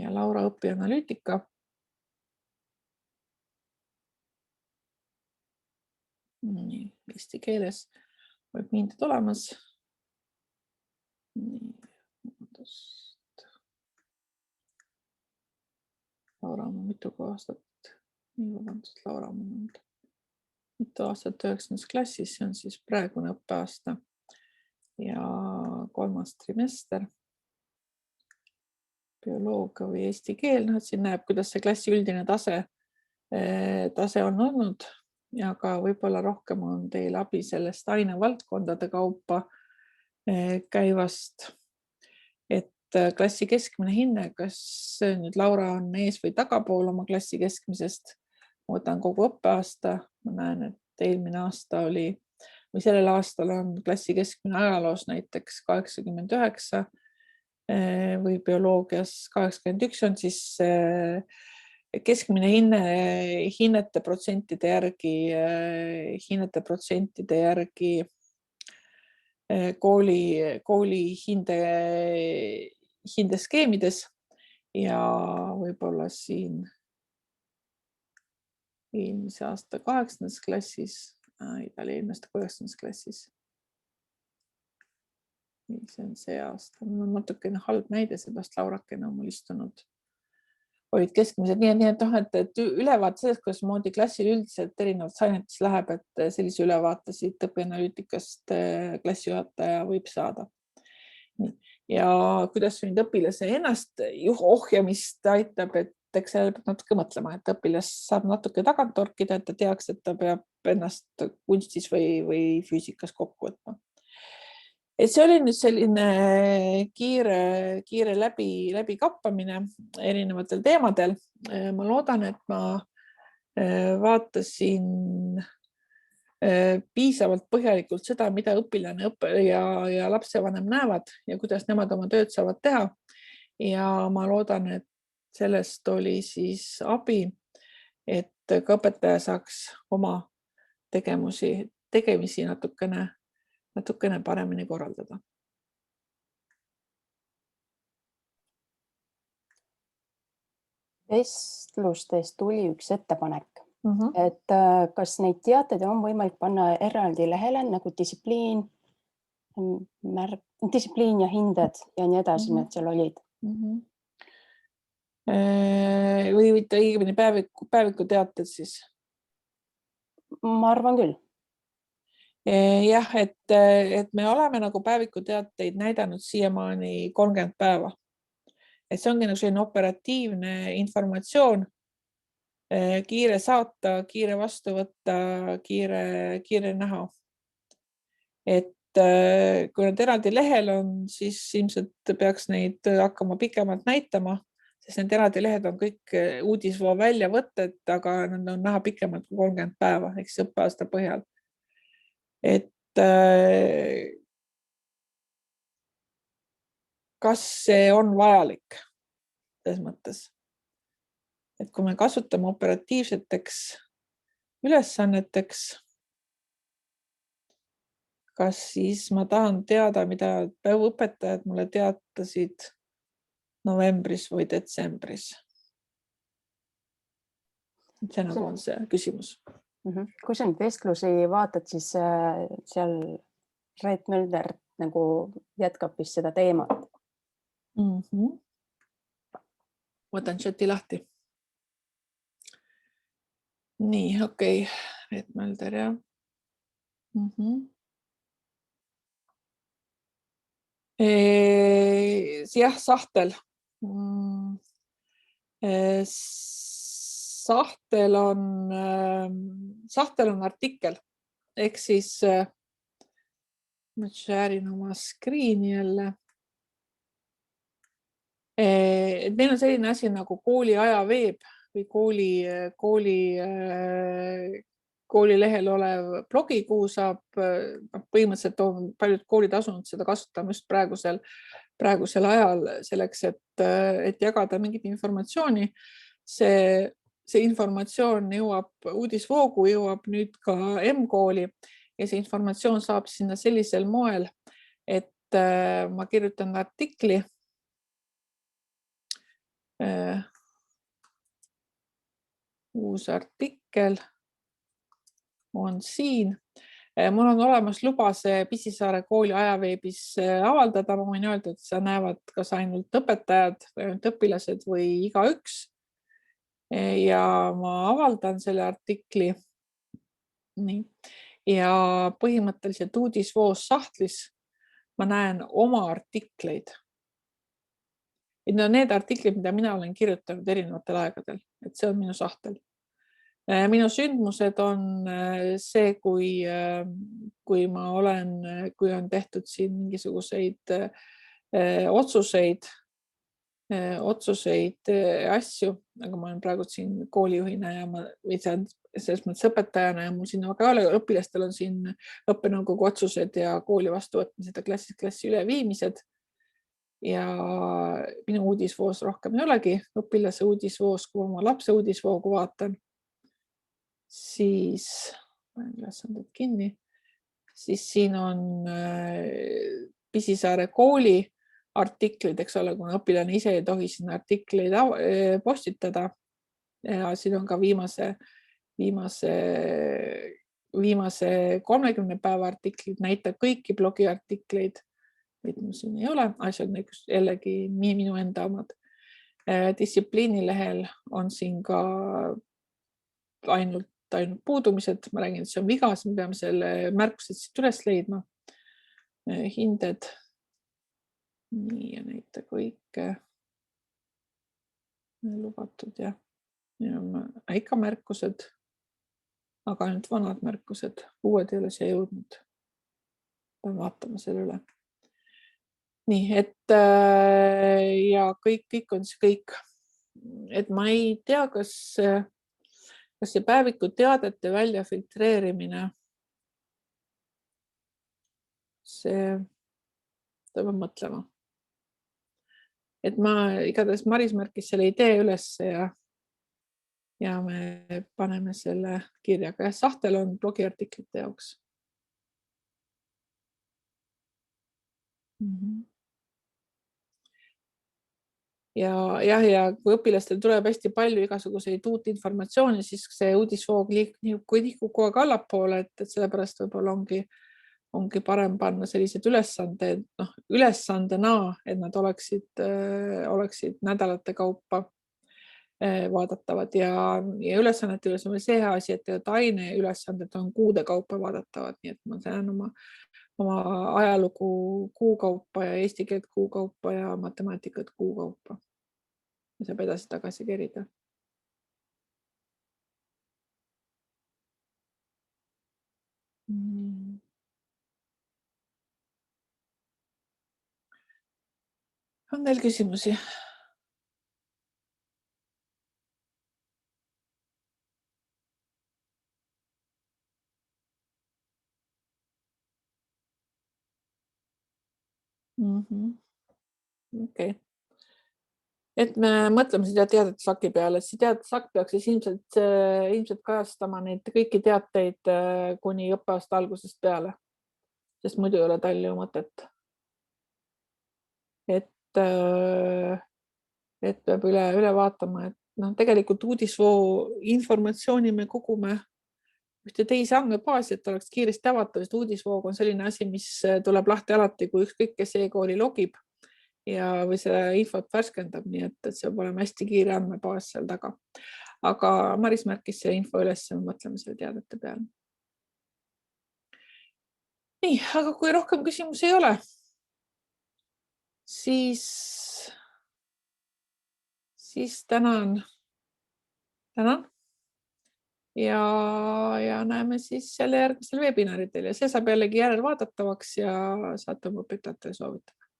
Ja Laura õpianalüütika. Nii, eesti keeles võib hinded olemas. Nii. Laura on mitu aastat, Laura on mitu aastat 9. klassis, see on siis praegune õppeaasta ja 3. trimester. Bioloogia või eesti keel, siin näeb, kuidas see klassi üldine tase on olnud ja ka võib-olla rohkem on teil abi sellest ainevaldkondade kaupa käivast. Klassi keskmine hinne, kas nüüd Laura on ees või tagapool oma klassi keskmisest, ma võtan kogu õppeaasta, ma näen, et eelmine aasta oli või sellel aastal on klassi keskmine ajaloos näiteks 89 või bioloogias 81 on siis keskmine hinnete protsentide järgi kooli hindeskeemides ja võib-olla siin eelmise aasta 8. klassis, ta oli eelmiste 9. klassis. See on see aasta, mul on natukene halb näide, seepärast Laurakene on mul istunud. Olid keskmised, nii et ülevaat sellest, kuidas moodi klassil üldiselt erinevates ainetes läheb, et sellise ülevaate siit õpianalüütikast klassijuhataja võib saada. Ja kuidas nüüd õpilase ennast ohjamist aitab, et eks selle peab natuke mõtlema, et õpilas saab natuke tagant torkida, et ta teaks, et ta peab ennast kunstis või füüsikas kokku võtma. Et see oli nüüd selline kiire läbikappamine erinevatel teemadel. Ma loodan, et ma vaatasin piisavalt põhjalikult seda, mida õpilane ja lapsevanem näevad ja kuidas nemad oma tööd saavad teha. Ja ma loodan, et sellest oli siis abi, et ka õpetaja saaks oma tegemisi natukene paremini korraldada. Vestlustest tuli üks ettepanek, et kas neid teateid on võimalik panna eraldi lehele nagu distsipliin ja hinded ja nii edasi, need seal olid. Või õigemini päeviku teated siis? Ma arvan küll. Jah, et me oleme nagu päeviku teateid näidanud siiamaani 30 päeva. Et see ongi nagu selline operatiivne informatsioon, kiire saata, kiire vastu võtta, kiire näha. Et kui nad eraldi lehel on, siis ilmselt peaks neid hakkama pikemalt näitama, sest need eraldi lehed on kõik uudisvoo väljavõtted, aga nad on näha pikemalt kui 30 päeva, ehk siis õppeaasta põhjal. Et kas see on vajalik selles mõttes, et kui me kasutame operatiivseteks ülesanneteks, kas siis ma tahan teada, mida õpetajad mulle teatasid novembris või detsembris? See nagu on see küsimus. Kui sa nüüd vestlusi vaatad, siis seal Reet Mölder nagu jätkab vist seda teemat. Võtan chati lahti. Nii, okei. Reet Mölder, jah. Jah, Sahtel. Sahtel on artikkel, ehk siis Ma share'in oma screen'i jälle. Meil on selline asi nagu kooli ajaveeb või kooli lehel olev blogi, kuhu saab põhimõtteliselt on paljud koolid asunud seda kasutama just praegusel ajal selleks, et jagada mingit informatsiooni. See informatsioon jõuab uudisvoogu, jõuab nüüd ka M-kooli ja see informatsioon saab sinna sellisel moel, et ma kirjutan artikli. Uus artikkel on siin. Mul on olemas luba see Pisisaare kooli ajaveebis avaldada. Ma võin öelda, et seda näevad kas ainult õpetajad, ainult õpilased või igaüks. Ja ma avaldan selle artikli. Nii. Ja põhimõtteliselt uudisvoos sahtlis ma näen oma artikleid. Need artiklid, mida mina olen kirjutanud erinevatel aegadel, et see on minu sahtel. Minu sündmused on see, kui on tehtud siin mingisuguseid otsuseid, asju, aga ma olen praegu siin koolijuhina ja selles mõttes õpetajana ja mul siin väga õpilastel on siin õppenõukogu otsused ja kooli vastuvõtmised ja klassi üleviimised. Ja minu uudisvoos rohkem ei olegi, õpilase uudisvoos, kui oma lapse uudisvoogu vaatan, siis siin on Pisisaare kooli artiklid, eks ole, kuna õpilane ise ei tohi sinna artikleid postitada. Ja siin on ka viimase 30 päeva artiklid, näitab kõiki blogiartikleid. Mul siin ei ole, asjad jällegi minu enda omad. Distsipliini lehel on siin ka ainult puudumised. Ma räägin, et see on viga, me peame selle märkused siit üles leidma. Hinded. Nii ja näita kõike. Lubatud ja ikka märkused, aga ainult vanad märkused. Uued ei ole siia jõudnud. Pean vaatama selle üle. Nii, et ja kõik on see kõik. Et ma ei tea, kas see päeviku teadete välja filtreerimine, see peab mõtlema. Et ma igatahes Maris märkis selle idee üles ja me paneme selle kirjaga. Sahtel on blogiartiklite jaoks. Ja kui õpilastel tuleb hästi palju igasuguseid uut informatsiooni, siis see uudisvoog liigub kogu aeg allapoole, et sellepärast võib-olla ongi parem panna sellised ülesandena, et nad oleksid nädalate kaupa vaadatavad ja ülesannete üles on see asi, et aine ülesanded on kuude kaupa vaadatavad, nii et ma saan oma ajalugu kuu kaupa ja eesti keelt kuu kaupa ja matemaatikat kuu kaupa. Ja saab edasi tagasi kerida. On teil küsimusi? Okei. Et me mõtleme seda teadetesaki peale, et see teadetesakk peaks siis ilmselt kajastama neid kõiki teateid kuni õppeaasta algusest peale, sest muidu ei ole tal ju mõtet. Et peab üle vaatama, et tegelikult uudisvoo informatsiooni me kogume ühte teise andmebaasi, et oleks kiiresti avatav, sest uudisvoog on selline asi, mis tuleb lahti alati, kui ükskõik kes e-kooli logib või seda infot värskendab, nii et see peab olema hästi kiire andmebaas seal taga. Aga Maris märkis selle info üles ja me mõtleme selle teadete peale. Nii, aga kui rohkem küsimusi ei ole, siis tänan ja näeme siis jälle järgmisel webinaridel ja see saab jällegi järelvaadatavaks ja saate oma õpetajatele soovitada.